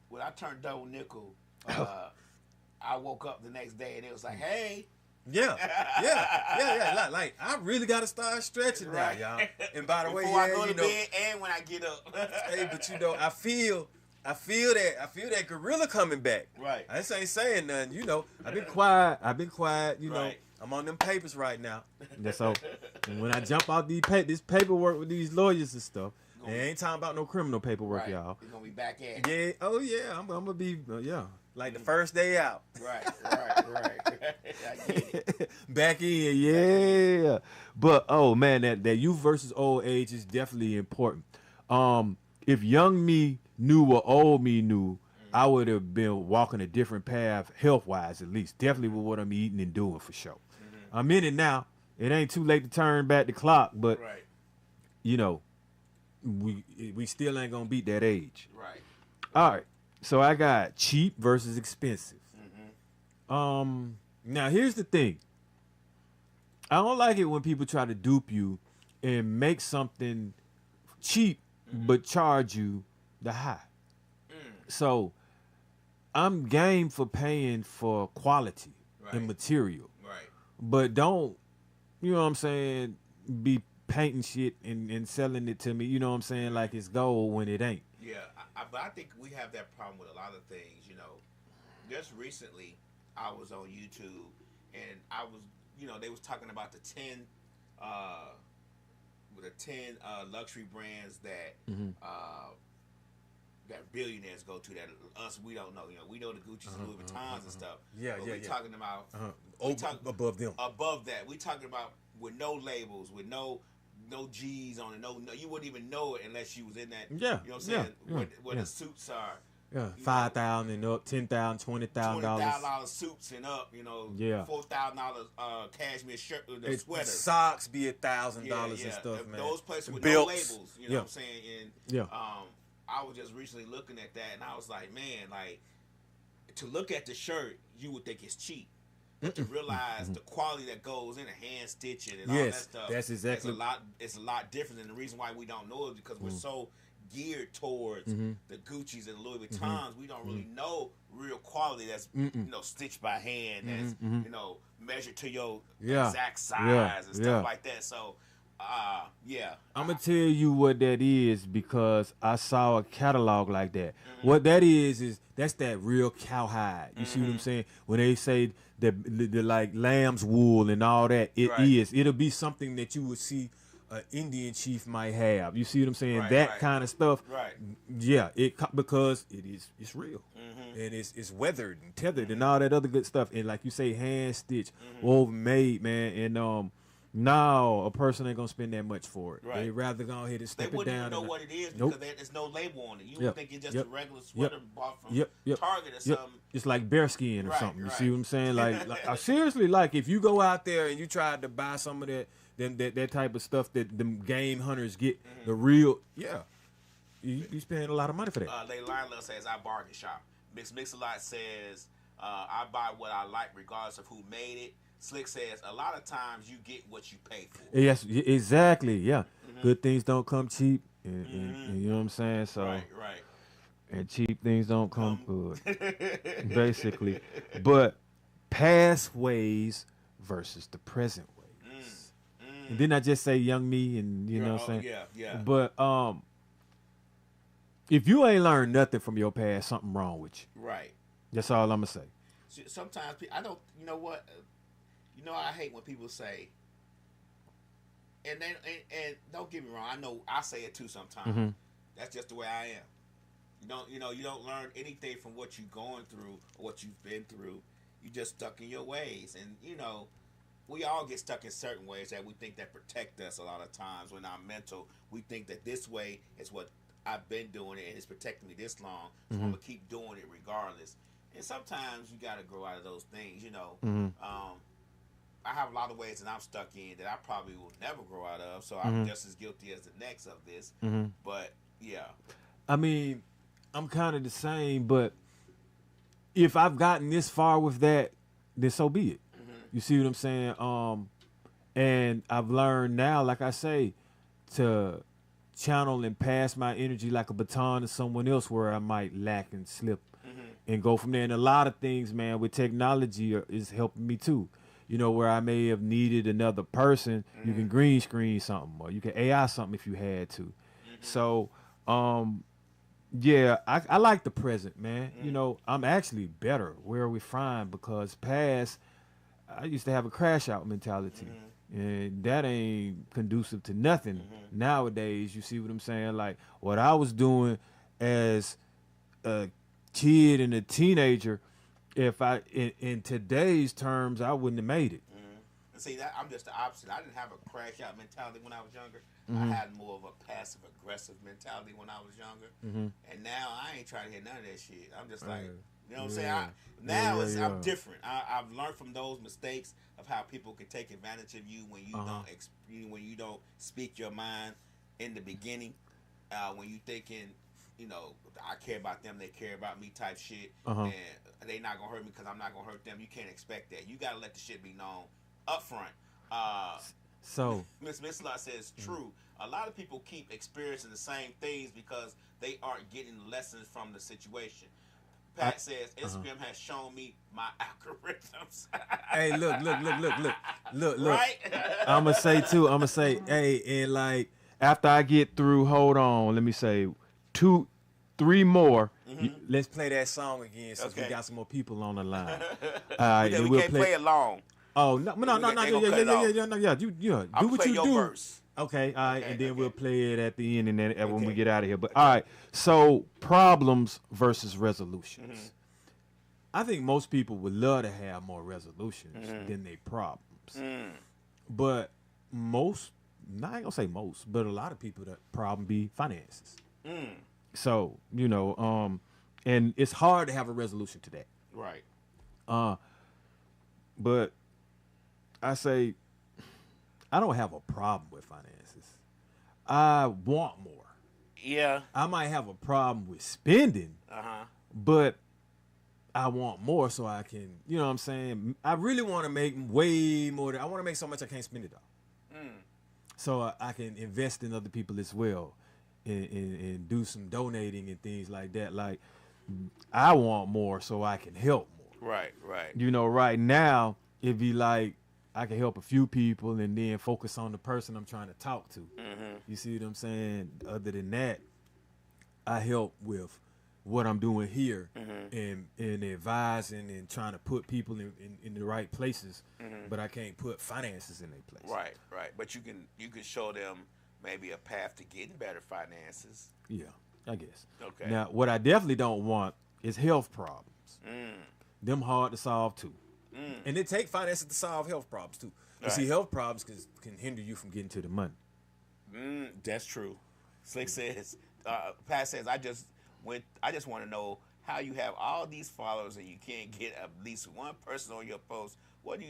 Speaker 4: when I turned double nickel, I woke up the next day and it was like, hey.
Speaker 5: Yeah. Like I really gotta start stretching
Speaker 4: Right.
Speaker 5: now, y'all. And by the way,
Speaker 4: Before I
Speaker 5: yeah,
Speaker 4: go to
Speaker 5: you know,
Speaker 4: bed and when I get up.
Speaker 5: hey, but you know, I feel that gorilla coming back.
Speaker 4: Right.
Speaker 5: I just ain't saying nothing. You know,
Speaker 3: I've been quiet. You know.
Speaker 4: Right.
Speaker 5: I'm on them papers right now.
Speaker 3: That's so. And when I jump out this paperwork with these lawyers and stuff, they ain't talking about no criminal paperwork,
Speaker 4: Right.
Speaker 3: y'all.
Speaker 4: You're gonna be back at it.
Speaker 3: Yeah. Oh yeah. I'm gonna be. Yeah.
Speaker 5: Like the first day out.
Speaker 4: Right. I get it.
Speaker 3: Back in, yeah. But oh man, that youth versus old age is definitely important. If young me knew what old me knew, I would have been walking a different path, health wise at least. Definitely with what I'm eating and doing for sure. I'm in it now. It ain't too late to turn back the clock, but
Speaker 4: Right.
Speaker 3: you know, we still ain't gonna beat that age.
Speaker 4: Right.
Speaker 3: All right. So I got cheap versus expensive. Now here's the thing. I don't like it when people try to dupe you and make something cheap but charge you the high. So I'm game for paying for quality
Speaker 4: Right.
Speaker 3: and material.
Speaker 4: Right.
Speaker 3: But don't, you know what I'm saying, be painting shit and selling it to me, you know what I'm saying, like it's gold when it ain't.
Speaker 4: Yeah, but I think we have that problem with a lot of things. You know, just recently I was on YouTube and I was, they was talking about the 10 luxury brands that that billionaires go to that us we don't know. We know the Gucci's and Louis Vuittons and stuff.
Speaker 5: Yeah,
Speaker 4: but
Speaker 5: yeah,
Speaker 4: we
Speaker 5: yeah.
Speaker 4: talking about
Speaker 5: Above them.
Speaker 4: above that. We talking about with no labels, with no G's on it. No, you wouldn't even know it unless you was in that.
Speaker 3: Yeah,
Speaker 4: You know what I'm saying?
Speaker 3: yeah,
Speaker 4: Where
Speaker 3: yeah.
Speaker 4: the suits are.
Speaker 3: Yeah, $5,000 and up, $10,000, $20,000.
Speaker 4: $20,000 suits and up,
Speaker 3: Yeah.
Speaker 4: $4,000 cashmere shirt, the sweater.
Speaker 5: Socks be $1,000
Speaker 4: Yeah,
Speaker 5: and stuff, man.
Speaker 4: Those places with
Speaker 5: Belts.
Speaker 4: no labels, you know
Speaker 3: Yeah.
Speaker 4: what I'm saying? And
Speaker 3: Yeah.
Speaker 4: I was just recently looking at that, and I was like, man, like to look at the shirt, you would think it's cheap, but to realize the quality that goes in a hand stitching and all that
Speaker 3: Yes,
Speaker 4: stuff,
Speaker 3: that's exactly-
Speaker 4: it's a lot. It's a lot different, and the reason why we don't know is because we're so geared towards the Gucci's and Louis Vuittons. We don't really know real quality that's stitched by hand, that's measured to your
Speaker 3: Yeah.
Speaker 4: exact size
Speaker 3: Yeah.
Speaker 4: and stuff
Speaker 3: Yeah.
Speaker 4: like that. So, yeah,
Speaker 3: I'm gonna tell you what that is because I saw a catalog like that. What that is that's that real cowhide. You see what I'm saying? When they say the like lamb's wool and all that,
Speaker 4: Right.
Speaker 3: it'll be something that you would see an Indian chief might have. You see what I'm saying?
Speaker 4: Right,
Speaker 3: that
Speaker 4: right.
Speaker 3: kind of stuff.
Speaker 4: Right.
Speaker 3: Yeah, because it's real. And it's weathered and tethered and all that other good stuff. And like you say, hand stitched, overmade, man. And now a person ain't gonna spend that much for it.
Speaker 4: Right.
Speaker 3: They rather go ahead and
Speaker 4: They
Speaker 3: step it
Speaker 4: wouldn't
Speaker 3: down.
Speaker 4: even know
Speaker 3: and-
Speaker 4: what it is
Speaker 3: Nope.
Speaker 4: because there's no label on it. You
Speaker 3: Yep.
Speaker 4: would think it's just
Speaker 3: Yep.
Speaker 4: a regular sweater bought from
Speaker 3: Yep.
Speaker 4: Target or
Speaker 3: Yep.
Speaker 4: something.
Speaker 3: It's like bearskin or
Speaker 4: Right,
Speaker 3: something. You
Speaker 4: right.
Speaker 3: see what I'm saying? Like seriously, like if you go out there and you try to buy some of that type of stuff that them game hunters get, the real, you spend a lot of money for that.
Speaker 4: Leilani says, I bargain shop. Mix-a-lot says, I buy what I like regardless of who made it. Slick says, a lot of times you get what you pay for.
Speaker 3: Yes, exactly. Yeah, good things don't come cheap, and you know what I'm saying. So,
Speaker 4: Right.
Speaker 3: and cheap things don't come good, basically. But past ways versus the present ways. And didn't I just say young me and you know what I'm saying?
Speaker 4: Yeah.
Speaker 3: But if you ain't learned nothing from your past, something wrong with you.
Speaker 4: Right.
Speaker 3: That's all I'm gonna say.
Speaker 4: Sometimes I don't. You know what? I hate when people say, and then and don't get me wrong. I know I say it too sometimes.
Speaker 3: Mm-hmm.
Speaker 4: That's just the way I am. You don't learn anything from what you're going through or what you've been through. You just stuck in your ways, and we all get stuck in certain ways that we think that protect us. A lot of times, when our mental, we think that this way is what I've been doing it and it's protecting me this long, so I'm gonna keep doing it regardless. And sometimes you got to grow out of those things. I have a lot of ways that I'm stuck in that I probably will never grow out of. So I'm just as guilty as the next of this. But yeah,
Speaker 3: I mean, I'm kind of the same, but if I've gotten this far with that, then so be it. You see what I'm saying? And I've learned now, like I say, to channel and pass my energy like a baton to someone else where I might lack and slip and go from there. And a lot of things, man, with technology is helping me too. Where I may have needed another person, you can green screen something or you can AI something if you had to. So, yeah, I like the present, man. I'm actually better where we find because past, I used to have a crash out mentality. And that ain't conducive to nothing nowadays. You see what I'm saying? Like what I was doing as a kid and a teenager, if in today's terms, I wouldn't have made it.
Speaker 4: See, that I'm just the opposite. I didn't have a crash out mentality when I was younger. I had more of a passive aggressive mentality when I was younger. And now I ain't trying to hear none of that shit. I'm just like, you know what I'm saying? I'm different. I've learned from those mistakes of how people can take advantage of you when you don't speak your mind in the beginning. When you thinking, I care about them, they care about me type shit, and they not gonna hurt me because I'm not gonna hurt them. You can't expect that. You gotta let the shit be known up front.
Speaker 3: So
Speaker 4: Miss Lot says true. A lot of people keep experiencing the same things because they aren't getting lessons from the situation. Pat says Instagram has shown me my algorithms.
Speaker 3: Hey, look.
Speaker 4: Right?
Speaker 3: I'ma say, hey, and like after I get through, hold on, let me say 2, 3 more. Let's play that song again since we got some more people on the line. All right,
Speaker 4: we can't play it long.
Speaker 3: Oh no, yeah. Do what you do.
Speaker 4: Verse.
Speaker 3: Okay, all right, and then we'll play it at the end and then when we get out of here. But all right, so problems versus resolutions. I think most people would love to have more resolutions than they problems. But most, not gonna say most, but a lot of people that problem be finances. So and it's hard to have a resolution to that.
Speaker 4: Right.
Speaker 3: But I say I don't have a problem with finances. I want more.
Speaker 4: Yeah.
Speaker 3: I might have a problem with spending, but I want more so I can, you know what I'm saying? I really want to make way more. I want to make so much I can't spend it all. So I can invest in other people as well and do some donating and things like that. Like, I want more so I can help more.
Speaker 4: Right.
Speaker 3: Right now, it'd be like, I can help a few people and then focus on the person I'm trying to talk to. You see what I'm saying? Other than that, I help with what I'm doing here and advising and trying to put people in the right places, but I can't put finances in their place.
Speaker 4: Right. But you can show them maybe a path to getting better finances.
Speaker 3: Yeah, I guess.
Speaker 4: Okay.
Speaker 3: Now, what I definitely don't want is health problems. Them hard to solve too. And it take finances to solve health problems too. You see, health problems can hinder you from getting to the money.
Speaker 4: That's true. Slick says, Pat says, I just want to know how you have all these followers and you can't get at least one person on your post. What do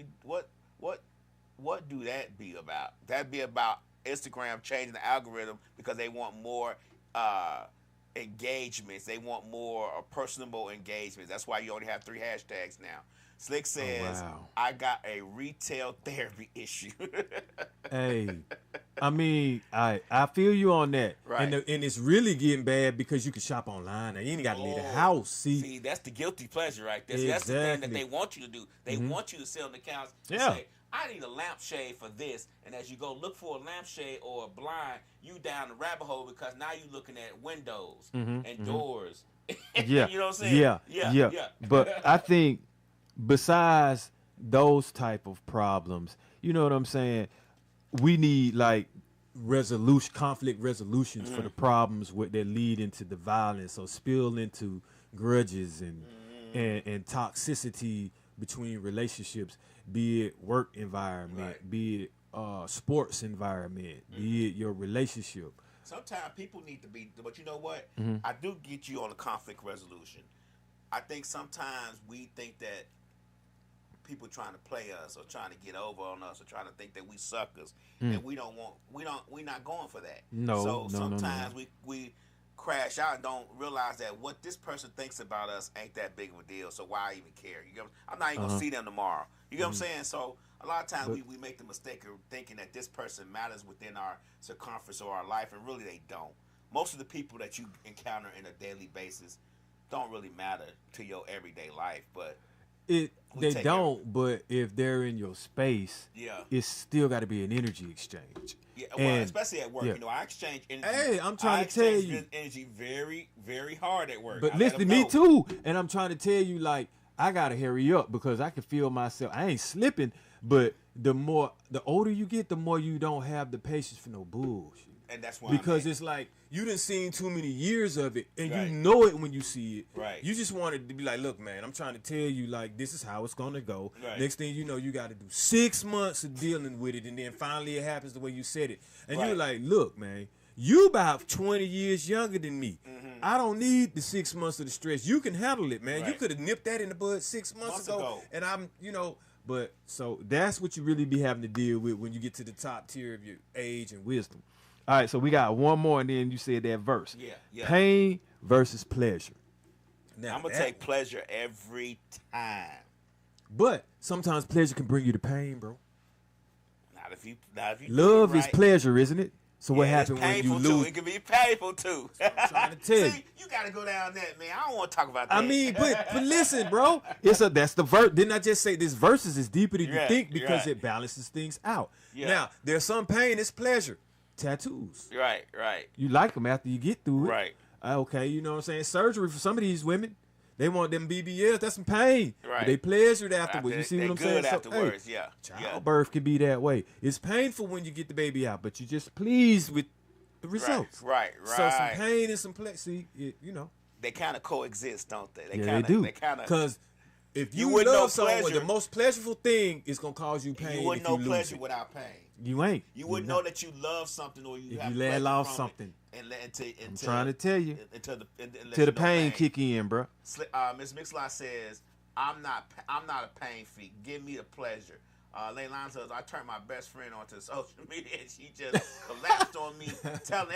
Speaker 4: that be about? That be about Instagram changing the algorithm because they want more engagements. They want more personable engagements. That's why you only have 3 hashtags now. Slick says, I got a retail therapy issue.
Speaker 3: Hey, I mean, I feel you on that.
Speaker 4: Right.
Speaker 3: And it's really getting bad because you can shop online. Now, you ain't got to leave the house. See,
Speaker 4: that's the guilty pleasure right there.
Speaker 3: Exactly.
Speaker 4: That's the thing that they want you to do. They want you to sit on the couch and say, I need a lampshade for this. And as you go look for a lampshade or a blind, you down the rabbit hole because now you looking at windows and doors.
Speaker 3: Yeah.
Speaker 4: You know what I'm saying?
Speaker 3: Yeah. But I think besides those type of problems, you know what I'm saying? we need like conflict resolutions for the problems that lead into the violence or spill into grudges and toxicity between relationships, be it work environment, be it sports environment, be it your relationship.
Speaker 4: Sometimes people need to be, but you know what? I do get you on the conflict resolution. I think sometimes we think that people trying to play us or trying to get over on us or trying to think that we suckers, and we're not going for that. So sometimes we crash out and don't realize that what this person thinks about us ain't that big of a deal. So why even care? You know, I'm not even gonna see them tomorrow. You know what I'm saying? So a lot of times we make the mistake of thinking that this person matters within our circumference or our life, and really they don't. Most of the people that you encounter in a daily basis don't really matter to your everyday life, but
Speaker 3: they don't. But if they're in your space, it's still got to be an energy exchange.
Speaker 4: Yeah, well, especially at work. You know, I exchange energy.
Speaker 3: Hey, I'm trying to tell you,
Speaker 4: energy very, very hard at work.
Speaker 3: But listen, me too. And I'm trying to tell you, like, I gotta hurry up because I can feel myself. I ain't slipping, but the older you get, the more you don't have the patience for no bullshit.
Speaker 4: And that's why
Speaker 3: because it's like you done seen too many years of it, and you know it when you see it.
Speaker 4: Right.
Speaker 3: You just wanted to be like, look, man, I'm trying to tell you, like, this is how it's gonna go.
Speaker 4: Right.
Speaker 3: Next thing you know, you got to do 6 months of dealing with it, and then finally it happens the way you said it. And you're like, look, man, you about 20 years younger than me. I don't need the 6 months of the stress. You can handle it, man. You could have nipped that in the bud 6 months ago. And I'm, but so that's what you really be having to deal with when you get to the top tier of your age and wisdom. All right, so we got one more, and then you said that verse.
Speaker 4: Yeah.
Speaker 3: Pain versus pleasure.
Speaker 4: Now, I'm going to take pleasure every time.
Speaker 3: But sometimes pleasure can bring you to pain, bro.
Speaker 4: Not if you
Speaker 3: Love is pleasure, isn't it? So what happened when you lose?
Speaker 4: It can be painful, too.
Speaker 3: I'm trying to tell you.
Speaker 4: See, you got to go down that, man. I don't want to talk about that.
Speaker 3: I mean, but listen, bro. That's the verse. Didn't I just say this verses is deeper than you think because it balances things out. Yeah. Now, there's some pain, it's pleasure. Tattoos.
Speaker 4: Right.
Speaker 3: You like them after you get through it.
Speaker 4: Right.
Speaker 3: Okay, you know what I'm saying? Surgery for some of these women, they want them BBLs. That's some pain.
Speaker 4: Right.
Speaker 3: But they pleasured afterwards. You see what I'm saying?
Speaker 4: Good afterwards, yeah.
Speaker 3: Childbirth can be that way. It's painful when you get the baby out, but you're just pleased with the results.
Speaker 4: Right.
Speaker 3: So some pain and some pleasure. See,
Speaker 4: they kind of coexist, don't they?
Speaker 3: They do. Because if you love someone, the most pleasurable thing is gonna cause you pain.
Speaker 4: You wouldn't know pleasure without pain.
Speaker 3: You ain't.
Speaker 4: You wouldn't know that you love something or you
Speaker 3: if
Speaker 4: have
Speaker 3: you let off something.
Speaker 4: I'm
Speaker 3: trying to tell you.
Speaker 4: Until
Speaker 3: the pain kick in, bro.
Speaker 4: Miss Mixlot says, "I'm not a pain freak. Give me the pleasure." Leilani says, "I turned my best friend onto social media and she just collapsed on me, telling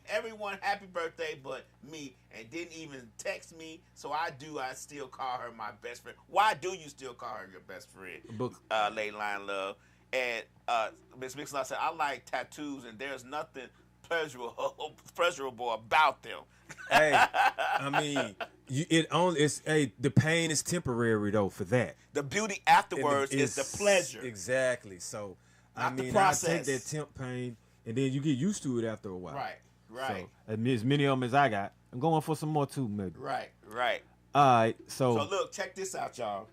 Speaker 4: everyone happy birthday but me, and didn't even text me. So I still call her my best friend." Why do you still call her your best friend? Leilani Love. And Miss Mixlot said, "I like tattoos and there's nothing pleasurable about them."
Speaker 3: Hey, I mean, the pain is temporary though for that.
Speaker 4: The beauty afterwards is the pleasure.
Speaker 3: Exactly. So I
Speaker 4: take that
Speaker 3: temp pain and then you get used to it after a while.
Speaker 4: Right.
Speaker 3: So as many of them as I got, I'm going for some more too, maybe.
Speaker 4: Right.
Speaker 3: All right. So
Speaker 4: look, check this out, y'all.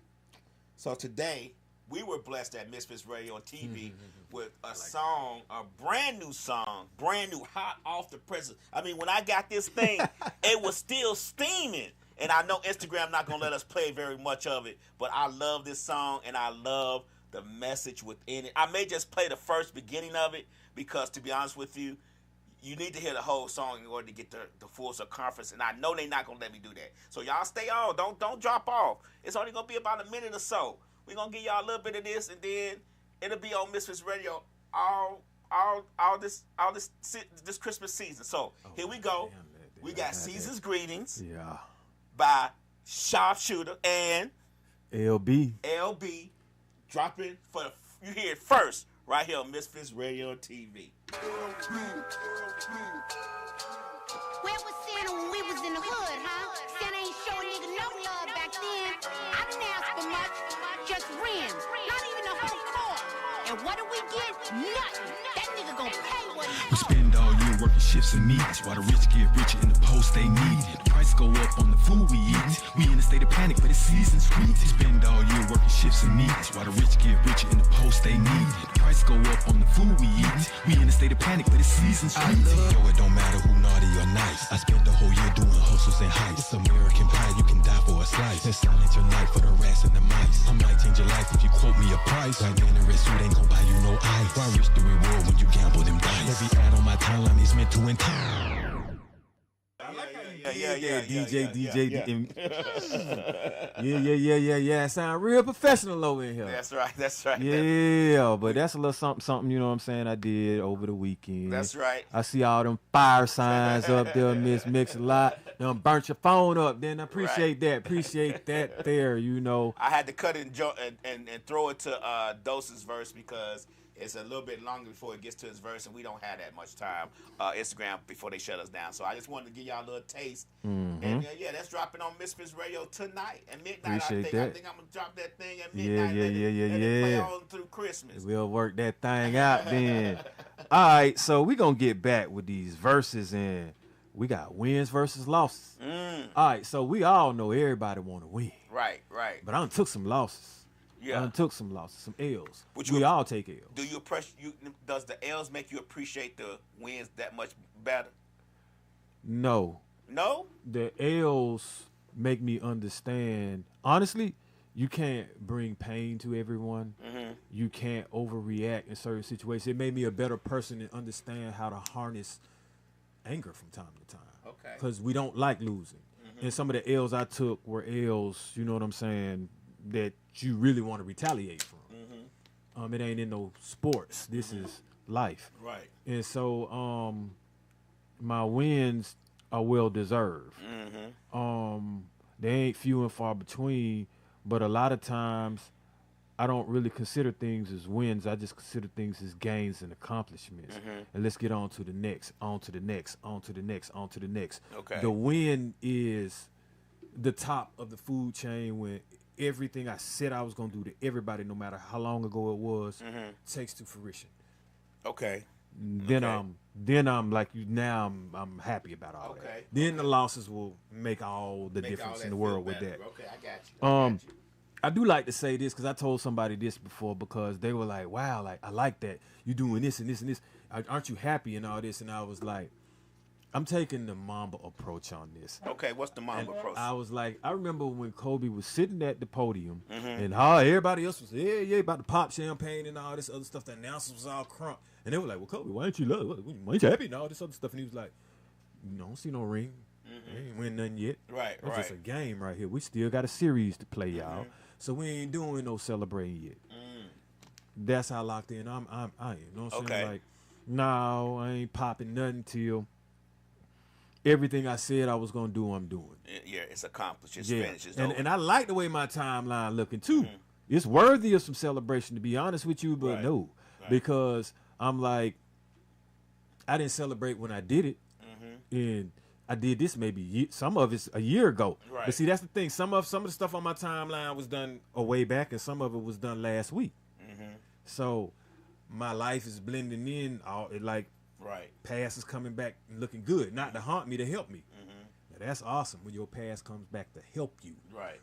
Speaker 4: So today we were blessed at Misfits Radio on TV with a song, a brand new song, brand new, hot off the presses. I mean, when I got this thing, it was still steaming. And I know Instagram not going to let us play very much of it, but I love this song, and I love the message within it. I may just play the first beginning of it because, to be honest with you, you need to hear the whole song in order to get the full circumference, and I know they're not going to let me do that. So y'all stay on. Don't drop off. It's only going to be about a minute or so. We're going to give y'all a little bit of this, and then it'll be on Misfits Radio all this Christmas season. So here we go. We got Season's Greetings by Sharpshooter and
Speaker 3: LB
Speaker 4: dropping you hear it first right here on Misfits Radio TV.
Speaker 6: Where was Santa when we was in the hood, huh? Santa ain't showing nigga no love back then. I didn't ask for much, just rims, not even a whole car. And what do we get? Nothing. That nigga gon' pay what he owes.
Speaker 1: Spend all year working shifts and meetings, while the rich get richer in the post they need. The price go up on the food we eat. We in a state of panic, but it's season's sweet. Spend all year working shifts and meetings, while the rich get richer in the post they need. The price go up on the food we eat. We in a state of panic, but it's season's sweet.
Speaker 4: love-
Speaker 1: Yo, it don't matter who naughty or nice. I spent the whole year doing hustles and heights. It's American pie, you can die for a slice. And silence your night for the rats and the mice. I might change your life if you quote me a price. Like man, the red suit ain't gon' buy you no ice. Why risk the reward when you gamble them dice? Every ad on my timeline is meant to entice.
Speaker 3: Yeah. Sound real professional over in here.
Speaker 4: That's right.
Speaker 3: Yeah, but that's a little something, you know what I'm saying, I did over the weekend.
Speaker 4: That's right.
Speaker 3: I see all them fire signs up there, Mix a lot. Done burnt your phone up, then I appreciate that there, you know.
Speaker 4: I had to cut it and throw it to Dose's verse because it's a little bit longer before it gets to his verse, and we don't have that much time. Instagram before they shut us down, so I just wanted to give y'all a little taste. And that's dropping on Misfits Radio tonight at midnight.
Speaker 3: Appreciate
Speaker 4: I
Speaker 3: that.
Speaker 4: think I'm gonna drop that thing at midnight.
Speaker 3: Yeah.
Speaker 4: Let it play on through Christmas.
Speaker 3: We'll work that thing out then. All right, so we gonna get back with these verses, and we got wins versus losses. All right, so we all know everybody want to win.
Speaker 4: Right.
Speaker 3: But I done took some losses.
Speaker 4: Yeah.
Speaker 3: I done took some losses, some L's.
Speaker 4: But
Speaker 3: We all take L's.
Speaker 4: Do you does the L's make you appreciate the wins that much better?
Speaker 3: No.
Speaker 4: No?
Speaker 3: The L's make me understand. Honestly, you can't bring pain to everyone. You can't overreact in certain situations. It made me a better person and understand how to harness anger from time to time.
Speaker 4: Okay.
Speaker 3: Because we don't like losing. And some of the L's I took were L's, you know what I'm saying, that you really want to retaliate from. It ain't in no sports. This is life.
Speaker 4: Right.
Speaker 3: And so my wins are well deserved. They ain't few and far between, but a lot of times I don't really consider things as wins. I just consider things as gains and accomplishments. And let's get on to the next, on to the next, on to the next, on to the next.
Speaker 4: Okay.
Speaker 3: The win is the top of the food chain when everything I said I was going to do to everybody, no matter how long ago it was, takes to fruition.
Speaker 4: Okay.
Speaker 3: Then I'm like you. Now I'm happy about all that.
Speaker 4: Okay.
Speaker 3: Then the losses will make all the difference in the world with that.
Speaker 4: Okay, I got you.
Speaker 3: I do like to say this because I told somebody this before because they were like, "Wow, like I like that you doing this and this and this. Aren't you happy and all this?" And I was like, "I'm taking the Mamba approach on this."
Speaker 4: Okay, what's the Mamba approach?
Speaker 3: I was like, I remember when Kobe was sitting at the podium and how everybody else was, about to pop champagne and all this other stuff. The announcers was all crunk. And they were like, well, Kobe, why ain't you happy and all this other stuff? And he was like, you don't see no ring. I ain't win nothing yet.
Speaker 4: Right,
Speaker 3: It's just a game right here. We still got a series to play, y'all. So we ain't doing no celebrating yet. That's how locked in I am. You know what I'm saying?
Speaker 4: Okay.
Speaker 3: Like, no, I ain't popping nothing till everything I said I was going to do, I'm doing.
Speaker 4: Yeah, it's accomplished. It's finished. It's over.
Speaker 3: And I like the way my timeline looking too. It's worthy of some celebration, to be honest with you, but no. Because I'm like, I didn't celebrate when I did it. And I did this maybe some of it's a year ago.
Speaker 4: Right.
Speaker 3: But see, that's the thing. Some of the stuff on my timeline was done a way back, and some of it was done last week. So my life is blending in. Past is coming back and looking good, not to haunt me, to help me. Now, that's awesome when your past comes back to help you,
Speaker 4: Right.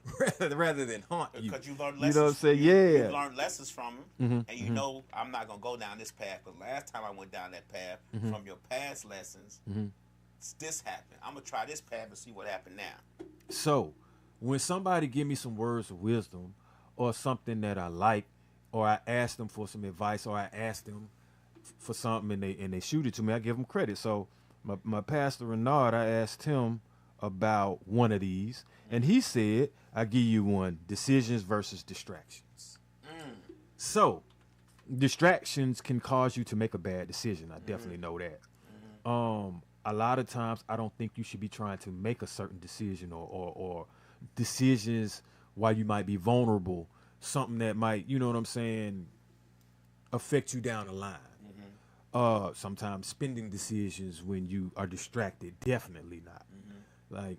Speaker 3: rather than haunt you.
Speaker 4: Because you learned lessons.
Speaker 3: You know what I'm saying?
Speaker 4: You learned lessons from them, and you know I'm not gonna go down this path. But last time I went down that path, from your past lessons, this happened. I'm gonna try this path and see what happened now.
Speaker 3: So, when somebody give me some words of wisdom, or something that I like, or I ask them for some advice, or I ask them for something and they shoot it to me, I give them credit. So, my pastor Renard, I asked him about one of these, and he said, I give you one: decisions versus distractions. So distractions can cause you to make a bad decision. I definitely know that. A lot of times I don't think you should be trying to make a certain decision or decisions while you might be vulnerable, something that might, you know what I'm saying, affect you down the line. Sometimes spending decisions when you are distracted, definitely not. Like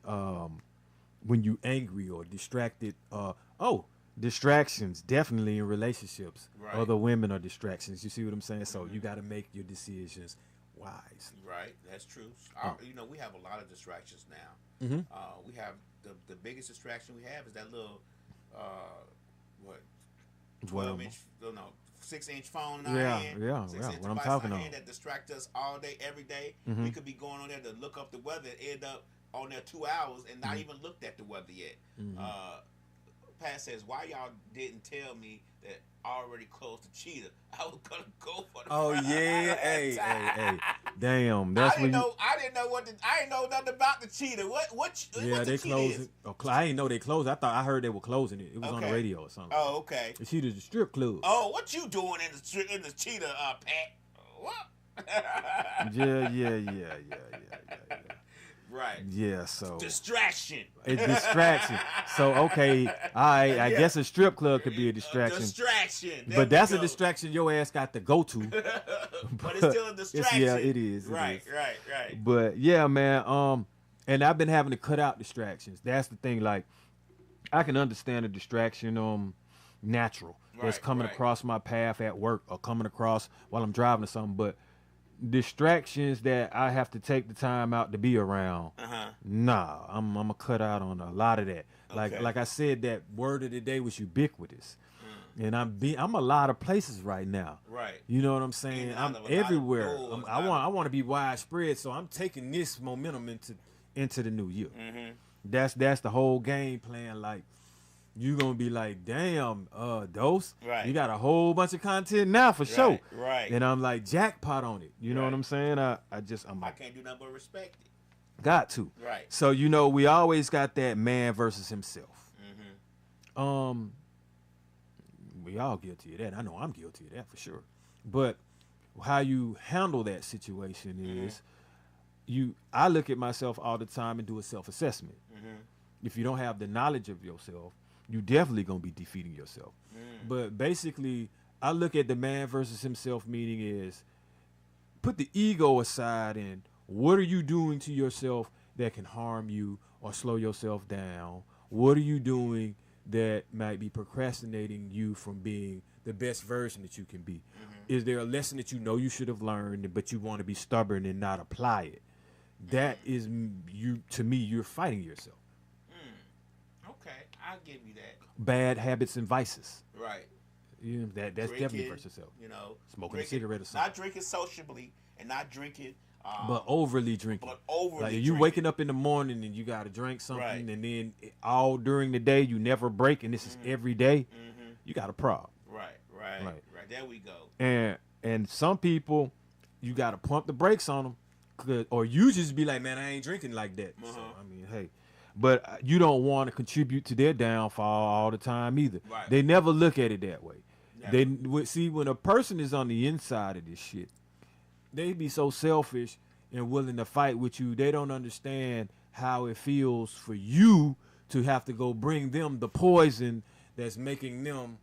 Speaker 3: when you angry or distracted. Distractions definitely in relationships.
Speaker 4: Right.
Speaker 3: Other women are distractions. You see what I'm saying? So you got to make your decisions wisely.
Speaker 4: Right, that's true. You know, we have a lot of distractions now.
Speaker 3: Mm-hmm.
Speaker 4: We have the biggest distraction we have is that little what 12-inch, no, 6-inch phone in our hand.
Speaker 3: Yeah.
Speaker 4: 6-inch
Speaker 3: What I'm
Speaker 4: device
Speaker 3: talking
Speaker 4: in our
Speaker 3: on.
Speaker 4: hand that distract us all day, every day.
Speaker 3: Mhm.
Speaker 4: We could be going on there to look up the weather, and end up on there 2 hours and not even looked at the weather yet. Pat says, "Why y'all didn't tell me that I already closed the cheetah? I was gonna go for the
Speaker 5: Oh
Speaker 4: prize."
Speaker 5: yeah, hey.
Speaker 3: Damn, that's
Speaker 4: I
Speaker 3: when
Speaker 4: didn't
Speaker 3: you.
Speaker 4: know. I didn't know I didn't know nothing about the cheetah. What
Speaker 3: Yeah,
Speaker 4: the
Speaker 3: they
Speaker 4: cheetah
Speaker 3: closed
Speaker 4: is?
Speaker 3: it. Oh, I didn't know they closed. I heard they were closing it. It was on the
Speaker 4: Okay.
Speaker 3: radio or something.
Speaker 4: Oh, okay.
Speaker 3: The Cheetah's a strip club.
Speaker 4: Oh, what you doing in the cheetah, Pat? What?
Speaker 3: Yeah.
Speaker 4: Right.
Speaker 3: Yeah, so
Speaker 4: Distraction.
Speaker 3: a distraction. So okay, I guess a strip club could be a distraction.
Speaker 4: Distraction. There
Speaker 3: But
Speaker 4: we
Speaker 3: that's a
Speaker 4: go.
Speaker 3: distraction your ass got to go to.
Speaker 4: But it's still a distraction.
Speaker 3: Yeah, it is.
Speaker 4: Right. Right.
Speaker 3: But yeah, man. And I've been having to cut out distractions. That's the thing. Like, I can understand a distraction, natural, that's
Speaker 4: Right,
Speaker 3: coming
Speaker 4: right.
Speaker 3: across my path at work or coming across while I'm driving or something. But distractions that I have to take the time out to be around, nah, I'm gonna cut out on a lot of that.
Speaker 4: Okay.
Speaker 3: Like I said, that word of the day was ubiquitous. And I'm a lot of places right now.
Speaker 4: Right.
Speaker 3: You know what I'm saying?
Speaker 4: In and out
Speaker 3: I'm
Speaker 4: of a lot of
Speaker 3: everywhere.
Speaker 4: doors,
Speaker 3: I want to be widespread, so I'm taking this momentum into the new year. That's the whole game plan. Like, you gonna be like, damn, Dose,
Speaker 4: Right.
Speaker 3: you got a whole bunch of content now for sure.
Speaker 4: Right.
Speaker 3: And I'm like, jackpot on it. You know
Speaker 4: Right.
Speaker 3: what I'm saying? I'm
Speaker 4: I
Speaker 3: like,
Speaker 4: can't do nothing but respect it.
Speaker 3: got to.
Speaker 4: Right.
Speaker 3: So we always got that man versus himself. We all guilty of that. I know I'm guilty of that for sure. But how you handle that situation is I look at myself all the time and do a self-assessment. If you don't have the knowledge of yourself, you definitely gonna be defeating yourself. But basically, I look at the man versus himself meaning is put the ego aside and what are you doing to yourself that can harm you or slow yourself down? What are you doing that might be procrastinating you from being the best version that you can be? Is there a lesson that you know you should have learned, but you want to be stubborn and not apply it? That is to me, you're fighting yourself.
Speaker 4: Okay, I'll give you that.
Speaker 3: Bad habits and vices.
Speaker 4: Right.
Speaker 3: That's definitely
Speaker 4: Drinking,
Speaker 3: versus yourself.
Speaker 4: You know,
Speaker 3: Smoking a
Speaker 4: drinking-
Speaker 3: cigarette or something.
Speaker 4: Not drinking sociably and not drinking.
Speaker 3: But overly drinking.
Speaker 4: But overly
Speaker 3: like you
Speaker 4: drinking.
Speaker 3: waking up in the morning and you got to drink something,
Speaker 4: Right.
Speaker 3: and then all during the day you never break, and this is every day. You got a problem.
Speaker 4: Right. There we go.
Speaker 3: And some people, you got to pump the brakes on them, or you just be like, man, I ain't drinking like that. So I mean, hey, but you don't want to contribute to their downfall all the time either.
Speaker 4: Right.
Speaker 3: They never look at it that way.
Speaker 4: Never.
Speaker 3: See, when a person is on the inside of this shit, they be so selfish and willing to fight with you. They don't understand how it feels for you to have to go bring them the poison that's making them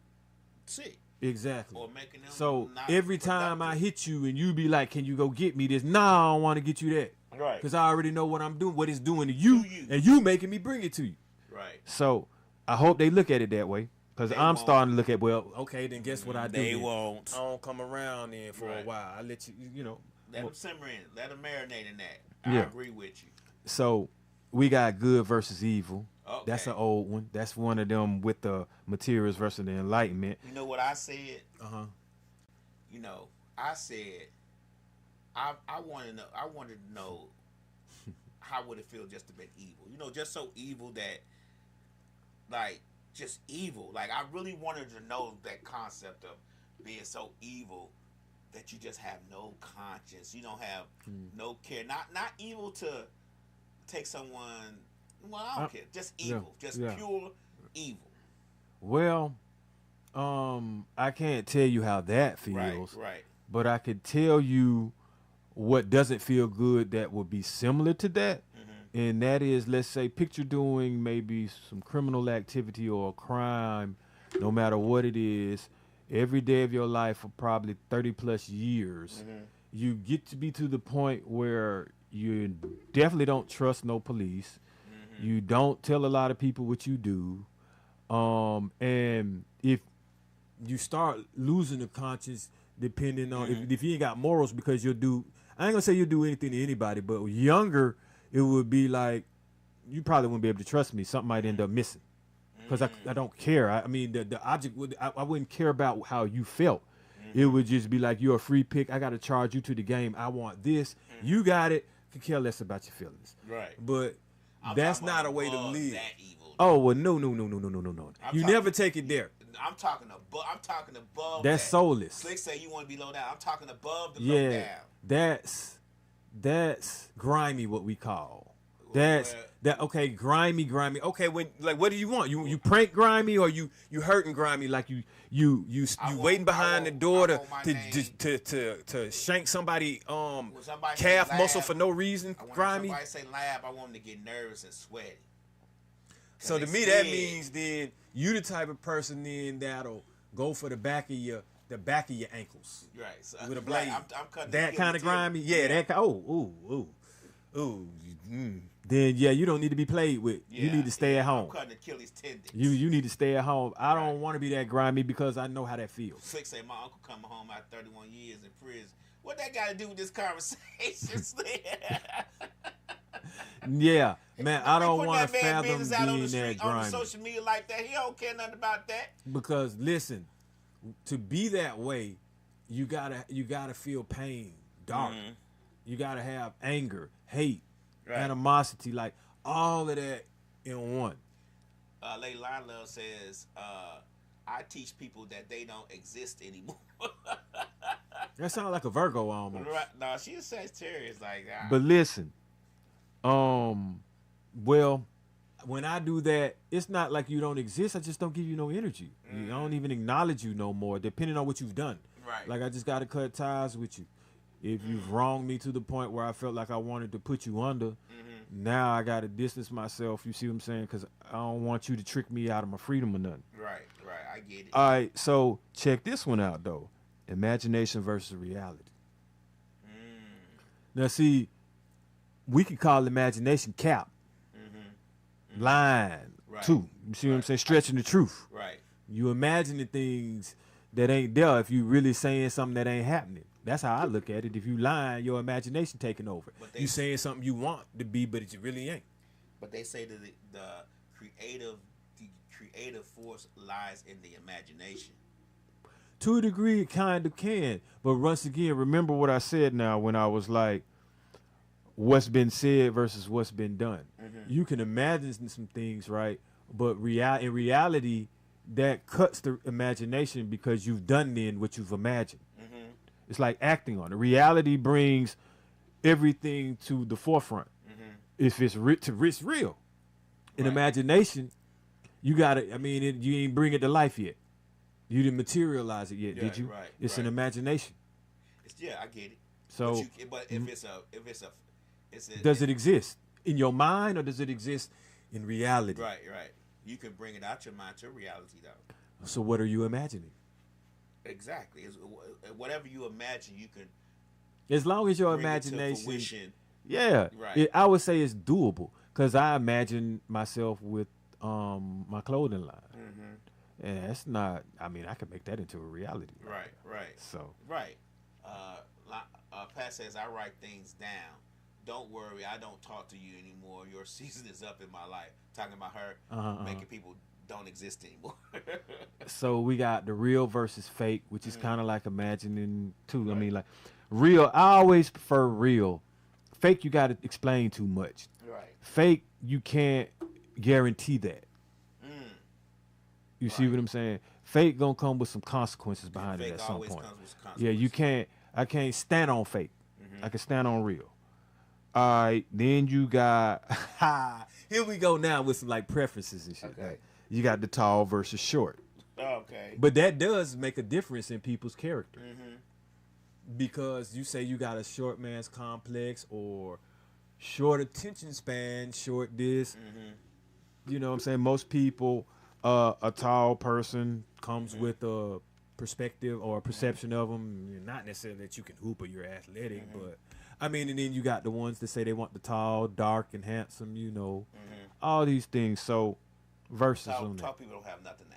Speaker 4: Sick.
Speaker 3: exactly.
Speaker 4: Or making them
Speaker 3: So
Speaker 4: not
Speaker 3: every time I
Speaker 4: productive.
Speaker 3: hit you and you be like, "Can you go get me this?" Nah, I don't want to get you that.
Speaker 4: Right.
Speaker 3: Because I already know what I'm doing, what it's doing to you,
Speaker 4: To you.
Speaker 3: and you making me bring it to you.
Speaker 4: Right.
Speaker 3: So I hope they look at it that way. Because
Speaker 4: They
Speaker 3: I'm
Speaker 4: won't.
Speaker 3: starting to look at, well, okay, then guess what I do?
Speaker 4: They
Speaker 3: then?
Speaker 4: won't.
Speaker 3: I don't come around then for a
Speaker 4: Right.
Speaker 3: while. I let you know.
Speaker 4: Let them simmer in. Let them marinate in that. I
Speaker 3: Yeah.
Speaker 4: agree with you.
Speaker 3: So we got good versus evil.
Speaker 4: Okay.
Speaker 3: That's an old one. That's one of them with the materials versus the enlightenment.
Speaker 4: You know what I said?
Speaker 3: Uh-huh.
Speaker 4: I said I wanted to know how would it feel just to be evil. Just so evil that just evil. Like I really wanted to know that concept of being so evil that you just have no conscience. You don't have no care. Not evil to take someone. Well, I don't care. Just evil. Just pure evil.
Speaker 3: Well, I can't tell you how that feels.
Speaker 4: Right.
Speaker 3: But I could tell you what doesn't feel good that would be similar to that. And that is, let's say, picture doing maybe some criminal activity or a crime, no matter what it is, every day of your life for probably 30 plus years. You get to be to the point where you definitely don't trust no police. You don't tell a lot of people what you do. And if you start losing the conscience, depending on if you ain't got morals, because you'll do, I ain't gonna say you do anything to anybody, but younger, it would be like you probably wouldn't be able to trust me. Something might end up missing because I don't care. I mean, the object would I wouldn't care about how you felt. It would just be like you're a free pick. I got to charge you to the game. I want this. You got it. Could care less about your feelings.
Speaker 4: Right.
Speaker 3: But
Speaker 4: I'm
Speaker 5: That's
Speaker 4: talking
Speaker 5: not
Speaker 4: about
Speaker 5: a way to
Speaker 4: above
Speaker 5: live.
Speaker 4: That evil.
Speaker 3: oh well, no. You never take it there.
Speaker 4: I'm talking above.
Speaker 3: That's
Speaker 4: that.
Speaker 3: soulless.
Speaker 4: Slick say you want to be low down. I'm talking above the low
Speaker 3: Yeah,
Speaker 4: down.
Speaker 3: that's grimy. What we call that's
Speaker 4: Well,
Speaker 3: that. Okay, grimy. Okay, when like what do you want? You prank grimy or you hurting grimy like you waiting behind the door
Speaker 4: I want my name.
Speaker 3: to shank somebody
Speaker 4: When somebody say
Speaker 3: calf
Speaker 4: lab,
Speaker 3: muscle for no reason
Speaker 4: When
Speaker 3: grimy.
Speaker 4: somebody say lab, I want them to get nervous and sweaty.
Speaker 5: So to
Speaker 4: they
Speaker 5: me, that
Speaker 4: scared.
Speaker 5: means then you the type of person then that'll go for the back of your ankles.
Speaker 4: Right. So,
Speaker 5: With a blade.
Speaker 4: I'm cutting
Speaker 3: That
Speaker 4: the
Speaker 3: kind of
Speaker 4: Achilles
Speaker 3: grimy,
Speaker 4: tendon.
Speaker 3: yeah. That ooh. Then yeah, you don't need to be played with. You
Speaker 4: Yeah,
Speaker 3: need to stay at home.
Speaker 4: I'm cutting Achilles tendons.
Speaker 3: You need to stay at home. I don't
Speaker 4: Right.
Speaker 3: want to be that grimy because I know how that feels.
Speaker 4: Slick say my uncle coming home after 31 years in prison. What that got to do with this conversation, Slick?
Speaker 3: Yeah, man, I don't
Speaker 4: Put
Speaker 3: want to
Speaker 4: that man
Speaker 3: fathom
Speaker 4: business out on the
Speaker 3: being
Speaker 4: street,
Speaker 3: that
Speaker 4: on the
Speaker 3: grimy.
Speaker 4: social media like that. He don't care nothing about that.
Speaker 3: Because listen, to be that way, you gotta feel pain, dark. You gotta have anger, hate,
Speaker 4: Right.
Speaker 3: animosity, like all of that in one.
Speaker 4: Lady Line Love says, I teach people that they don't exist anymore.
Speaker 3: That sounds like a Virgo almost.
Speaker 4: Right. No, she's a Sagittarius. Like,
Speaker 3: But listen, well, when I do that, it's not like you don't exist. I just don't give you no energy. I don't even acknowledge you no more, depending on what you've done.
Speaker 4: Right.
Speaker 3: Like I just got to cut ties with you. If you've wronged me to the point where I felt like I wanted to put you under, now I got to distance myself. You see what I'm saying? Because I don't want you to trick me out of my freedom or nothing.
Speaker 4: right. I get it.
Speaker 3: All right, so check this one out, though. Imagination versus reality. Now, see, we can call imagination cap. Lying,
Speaker 4: Right.
Speaker 3: too. You see what I'm saying? Stretching the truth.
Speaker 4: Right.
Speaker 3: You imagining things that ain't there if you really saying something that ain't happening. That's how I look at it. If you lying, your imagination taking over.
Speaker 4: But they-
Speaker 3: You saying something you want to be, but it really ain't.
Speaker 4: But they say that the creative force lies in the imagination.
Speaker 3: To a degree, it kind of can. But once again, remember what I said now when I was like, what's been said versus what's been done. You can imagine some things, right? But in reality, that cuts the imagination because you've done then what you've imagined. It's like acting on it. Reality brings everything to the forefront. If it's it's real. In
Speaker 4: Right.
Speaker 3: imagination, you gotta. You ain't bring it to life yet. You didn't materialize it yet,
Speaker 4: Yeah,
Speaker 3: did you?
Speaker 4: right,
Speaker 3: It's an
Speaker 4: right.
Speaker 3: imagination.
Speaker 4: I get it.
Speaker 3: So,
Speaker 4: but if it's a
Speaker 3: does it exist in your mind or does it exist in reality?
Speaker 4: right. You can bring it out your mind to reality, though.
Speaker 3: So, what are you imagining?
Speaker 4: Exactly. Whatever you imagine, you can
Speaker 3: As long as your
Speaker 4: bring it to
Speaker 3: imagination,
Speaker 4: fruition.
Speaker 3: yeah,
Speaker 4: Right.
Speaker 3: I would say it's doable because I imagine myself with my clothing line, and that's not. I can make that into a reality.
Speaker 4: Right.
Speaker 3: So,
Speaker 4: Right. Pat says, I write things down. Don't worry, I don't talk to you anymore. Your season is up in my life. Talking about her making people don't exist anymore.
Speaker 3: so we got the real versus fake, which is kind of like imagining too. Right. Like real. I always prefer real. Fake, you got to explain too much.
Speaker 4: Right.
Speaker 3: Fake, you can't guarantee that. You see what I'm saying? Fake gonna come with some consequences behind it
Speaker 4: Fake
Speaker 3: at some
Speaker 4: always
Speaker 3: point.
Speaker 4: comes with consequences.
Speaker 3: Yeah, you can't. I can't stand on fake. I can stand on real. All right, then you got. Here we go now with some like preferences and shit.
Speaker 4: Okay.
Speaker 3: Right? You got the tall versus short.
Speaker 4: Okay.
Speaker 3: But that does make a difference in people's character. Because you say you got a short man's complex or short attention span, short this. You know what I'm saying? Most people, a tall person comes with a perspective or a perception of them. Not necessarily that you can hoop or you're athletic, but and then you got the ones that say they want the tall, dark, and handsome, all these things. So, versus on that.
Speaker 4: Tall people don't have nothing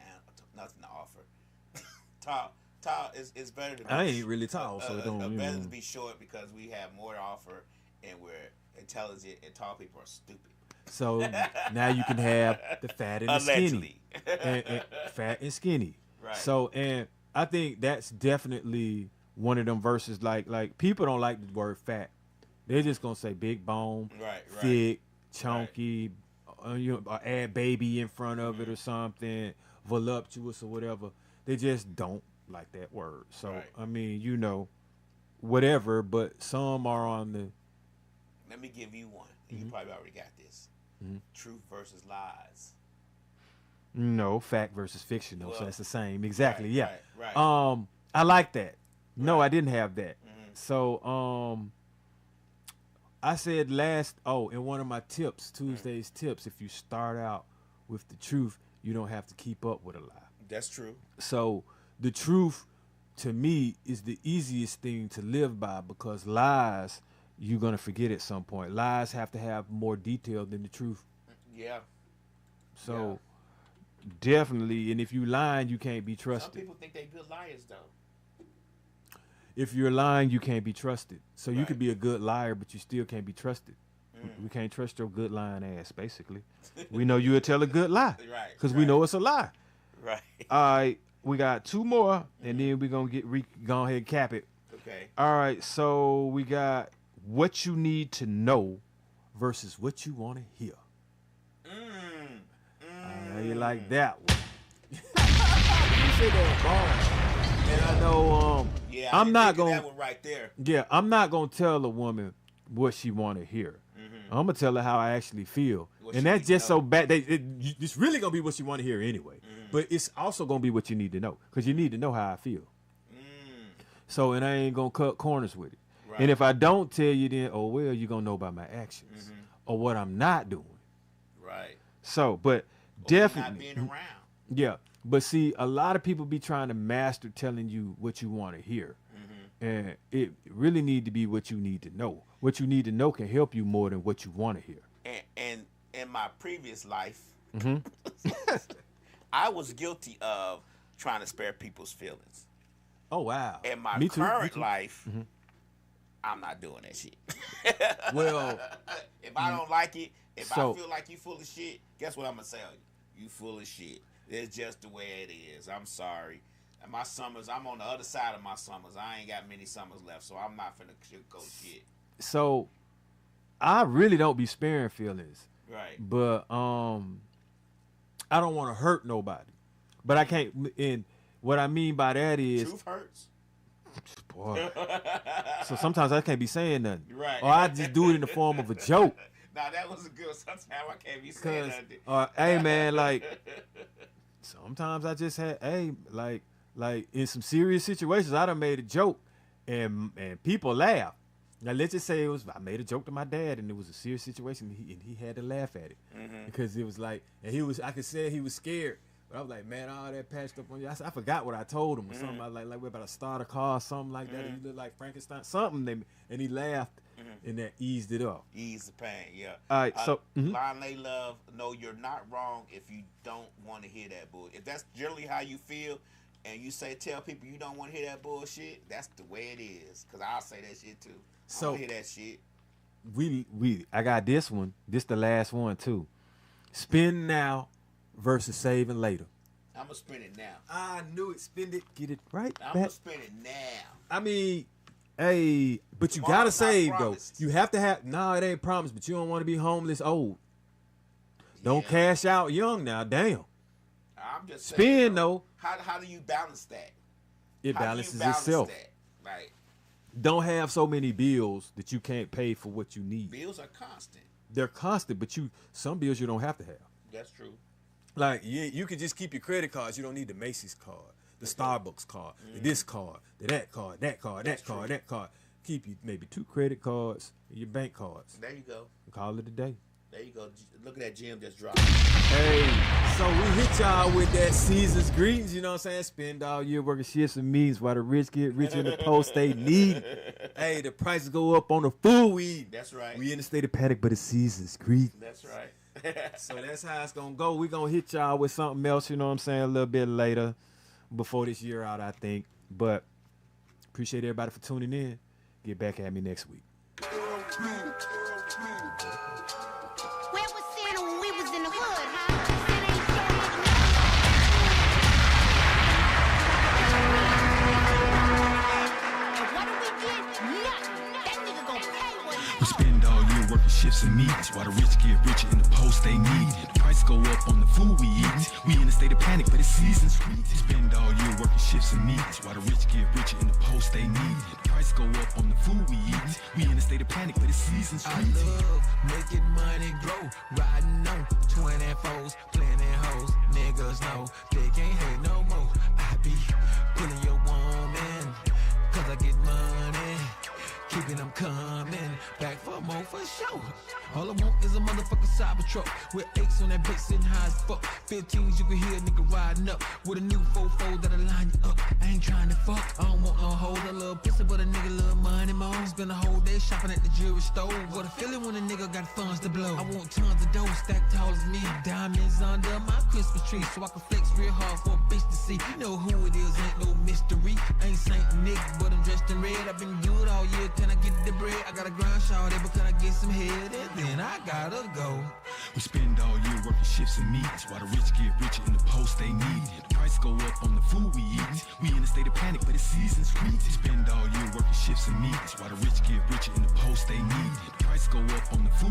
Speaker 4: to offer. tall. It's better to. Be
Speaker 3: I ain't really tall, so it don't.
Speaker 4: Better to be short because we have more to offer, and we're intelligent, and tall people are stupid.
Speaker 3: So now you can have the fat and the
Speaker 4: Allegedly.
Speaker 3: skinny, and fat and skinny.
Speaker 4: Right.
Speaker 3: So, and I think that's definitely one of them verses. Like people don't like the word fat. They're just gonna say big bone,
Speaker 4: Right.
Speaker 3: thick, chunky, or add baby in front of it or something, voluptuous or whatever. They just don't like that word. So
Speaker 4: Right.
Speaker 3: I mean, whatever. But some are on the.
Speaker 4: Let me give you one. You probably already got this. Truth versus lies.
Speaker 3: No, fact versus fiction, though. So
Speaker 4: Well,
Speaker 3: it's the same. Exactly. Yeah.
Speaker 4: Right.
Speaker 3: I like that. No, I didn't have that.
Speaker 4: Mm-hmm.
Speaker 3: So, I said in one of my tips, Tuesday's tips, if you start out with the truth, you don't have to keep up with a lie.
Speaker 4: That's true.
Speaker 3: So the truth, to me, is the easiest thing to live by because lies, you're going to forget at some point. Lies have to have more detail than the truth.
Speaker 4: Yeah.
Speaker 3: So definitely, and if you lying, you can't be
Speaker 4: Some
Speaker 3: trusted.
Speaker 4: people think they good liars though.
Speaker 3: If you're lying, you can't be trusted. So you
Speaker 4: Right.
Speaker 3: could be a good liar, but you still can't be trusted. We can't trust your good lying ass, basically. We know you'll tell a good lie.
Speaker 4: Right,
Speaker 3: Because we
Speaker 4: right.
Speaker 3: know it's a lie.
Speaker 4: Right.
Speaker 3: All right, we got two more, and then we're going to go ahead and cap it.
Speaker 4: Okay.
Speaker 3: All right, so we got what you need to know versus what you want to hear. How you like that one? You say that bar. And I know
Speaker 4: Yeah.
Speaker 3: I'm not
Speaker 4: going
Speaker 3: going
Speaker 4: that one right there.
Speaker 3: Yeah, I'm not gonna tell a woman what she want to hear. I'm gonna tell her how I actually feel,
Speaker 4: What she
Speaker 3: and that's
Speaker 4: need to
Speaker 3: just
Speaker 4: know.
Speaker 3: so bad. It's really gonna be what she want to hear anyway, but it's also gonna be what you need to know because you need to know how I feel. So, and I ain't gonna cut corners with it.
Speaker 4: Right.
Speaker 3: And if I don't tell you, then you're gonna know by my actions or what I'm not doing.
Speaker 4: Right.
Speaker 3: So, but
Speaker 4: Or
Speaker 3: definitely,
Speaker 4: not being around.
Speaker 3: yeah. But see, a lot of people be trying to master telling you what you want to hear. And it really need to be what you need to know. What you need to know can help you more than what you want to hear.
Speaker 4: And in my previous life, I was guilty of trying to spare people's feelings.
Speaker 3: Oh, wow.
Speaker 4: In my
Speaker 3: Me too, me
Speaker 4: current
Speaker 3: too.
Speaker 4: life, I'm not doing that shit.
Speaker 3: Well,
Speaker 4: if I don't like it, if
Speaker 3: So-
Speaker 4: I feel like you full of shit, guess what I'm gonna tell you? You full of shit. It's just the way it is. I'm sorry. And my summers, I'm on the other side of my summers. I ain't got many summers left, so I'm not finna sugarcoat shit.
Speaker 3: so I really don't be sparing feelings.
Speaker 4: Right.
Speaker 3: But I don't want to hurt nobody. But I can't, and what I mean by that is,
Speaker 4: Truth hurts.
Speaker 3: boy, so sometimes I can't be saying nothing.
Speaker 4: Right.
Speaker 3: Or I just do it in the form of a joke.
Speaker 4: Now that was a good one. Sometimes I can't be saying
Speaker 3: Cause,
Speaker 4: nothing.
Speaker 3: hey man, like sometimes I just had, like in some serious situations, I done made a joke, and people laugh. Now let's just say I made a joke to my dad, and it was a serious situation, and he had to laugh at it because it was like, and I could say he was scared, but I was like, man, all that patched up on you. I forgot what I told him or something. I was like we're about to start a car, or something like that. And you look like Frankenstein, something, and he laughed, and that eased it up.
Speaker 4: Ease the pain, yeah.
Speaker 3: All right, so
Speaker 4: Line they love. No, you're not wrong if you don't want to hear that bull. If that's generally how you feel, and you tell people you don't want to hear that bullshit, that's the way it is. Cause I'll say that shit too.
Speaker 3: So-
Speaker 4: I don't hear that shit.
Speaker 3: I got this one. This the last one too. Spend now versus saving later.
Speaker 4: I'm gonna spend it now.
Speaker 3: I knew it. Spend it, get it right
Speaker 4: I'm
Speaker 3: back.
Speaker 4: gonna spend it now.
Speaker 3: I mean, hey, but you
Speaker 4: Tomorrow's
Speaker 3: gotta
Speaker 4: not
Speaker 3: save though.
Speaker 4: promised.
Speaker 3: You have to have. No, it ain't promised. But you don't want to be homeless old. Don't
Speaker 4: Yeah.
Speaker 3: cash out young now. Damn.
Speaker 4: I'm just saying.
Speaker 3: Spend though.
Speaker 4: How do you balance that?
Speaker 3: It
Speaker 4: How do you
Speaker 3: balances
Speaker 4: balance
Speaker 3: itself.
Speaker 4: that? Like
Speaker 3: Don't have so many bills that you can't pay for what you need.
Speaker 4: bills are constant.
Speaker 3: They're constant, but some bills you don't have to have.
Speaker 4: That's true.
Speaker 5: Like, yeah, you can just keep your credit cards. You don't need the Macy's card, the Starbucks card, the this card, that card, that card,
Speaker 4: That's
Speaker 5: that card,
Speaker 4: true.
Speaker 5: that card.
Speaker 3: Keep you maybe 2 credit cards and your bank cards.
Speaker 4: There you go.
Speaker 3: Call it a day.
Speaker 4: There you go. Look at that gym just dropped.
Speaker 3: Hey, so we hit y'all with that season's greetings, you know what I'm saying? Spend all year working shifts and means while the rich get richer in the post they need. Hey, the prices go up on the food we eat.
Speaker 4: That's right.
Speaker 3: We in the state of panic, but it's season's greetings.
Speaker 4: That's right.
Speaker 3: So that's how it's gonna go. We gonna hit y'all with something else, you know what I'm saying, a little bit later before this year out, I think. But appreciate everybody for tuning in. Get back at me next week.
Speaker 6: Where was Santa when we was in the hood, huh? Santa ain't showing nigga nothing. And what do we get? Nothing. That nigga gon' pay what he
Speaker 1: We spend all year working shifts and meetings while the rich get richer in the post they need. The price go up on the food we eat. We in a state of panic, but it's season sweet. We spend all year working shifts and meetings while the rich get richer in the post they need. The price go up on the food we eat. We in a state of panic, but it's season
Speaker 2: I
Speaker 1: sweet.
Speaker 2: love making money grow, riding on 24s, planning hoes. Niggas know they can't hate no more. I be pulling your woman, cause I get money, keeping them coming back for more for sure. All I want is a motherfucking Cybertruck with aches on that bitch sitting high as fuck. 15s you can hear a nigga riding up with a new 4-4 that'll line you up. I ain't trying to fuck, I don't want no hoes. I love pussy, but a nigga love money more. Spend a whole day shopping at the jewelry store. What a feeling when a nigga got funds to blow. I want tons of dough stacked tall as me. Diamonds under my Christmas tree so I can flex real hard for a bitch to see. You know who it is, ain't no mystery. I ain't Saint Nick, but I'm dressed in red. I've been good all year, can I get the bread? I got a grind shawty, but can I get some head? And then I gotta go.
Speaker 1: We spend all year working shifts and meetings while the rich get richer in the post they need. The price go up on the food we eat. We in a state of panic, but it's season sweet. We spend all year working shifts and meetings while the rich get richer in the post they need. The price go up on the food.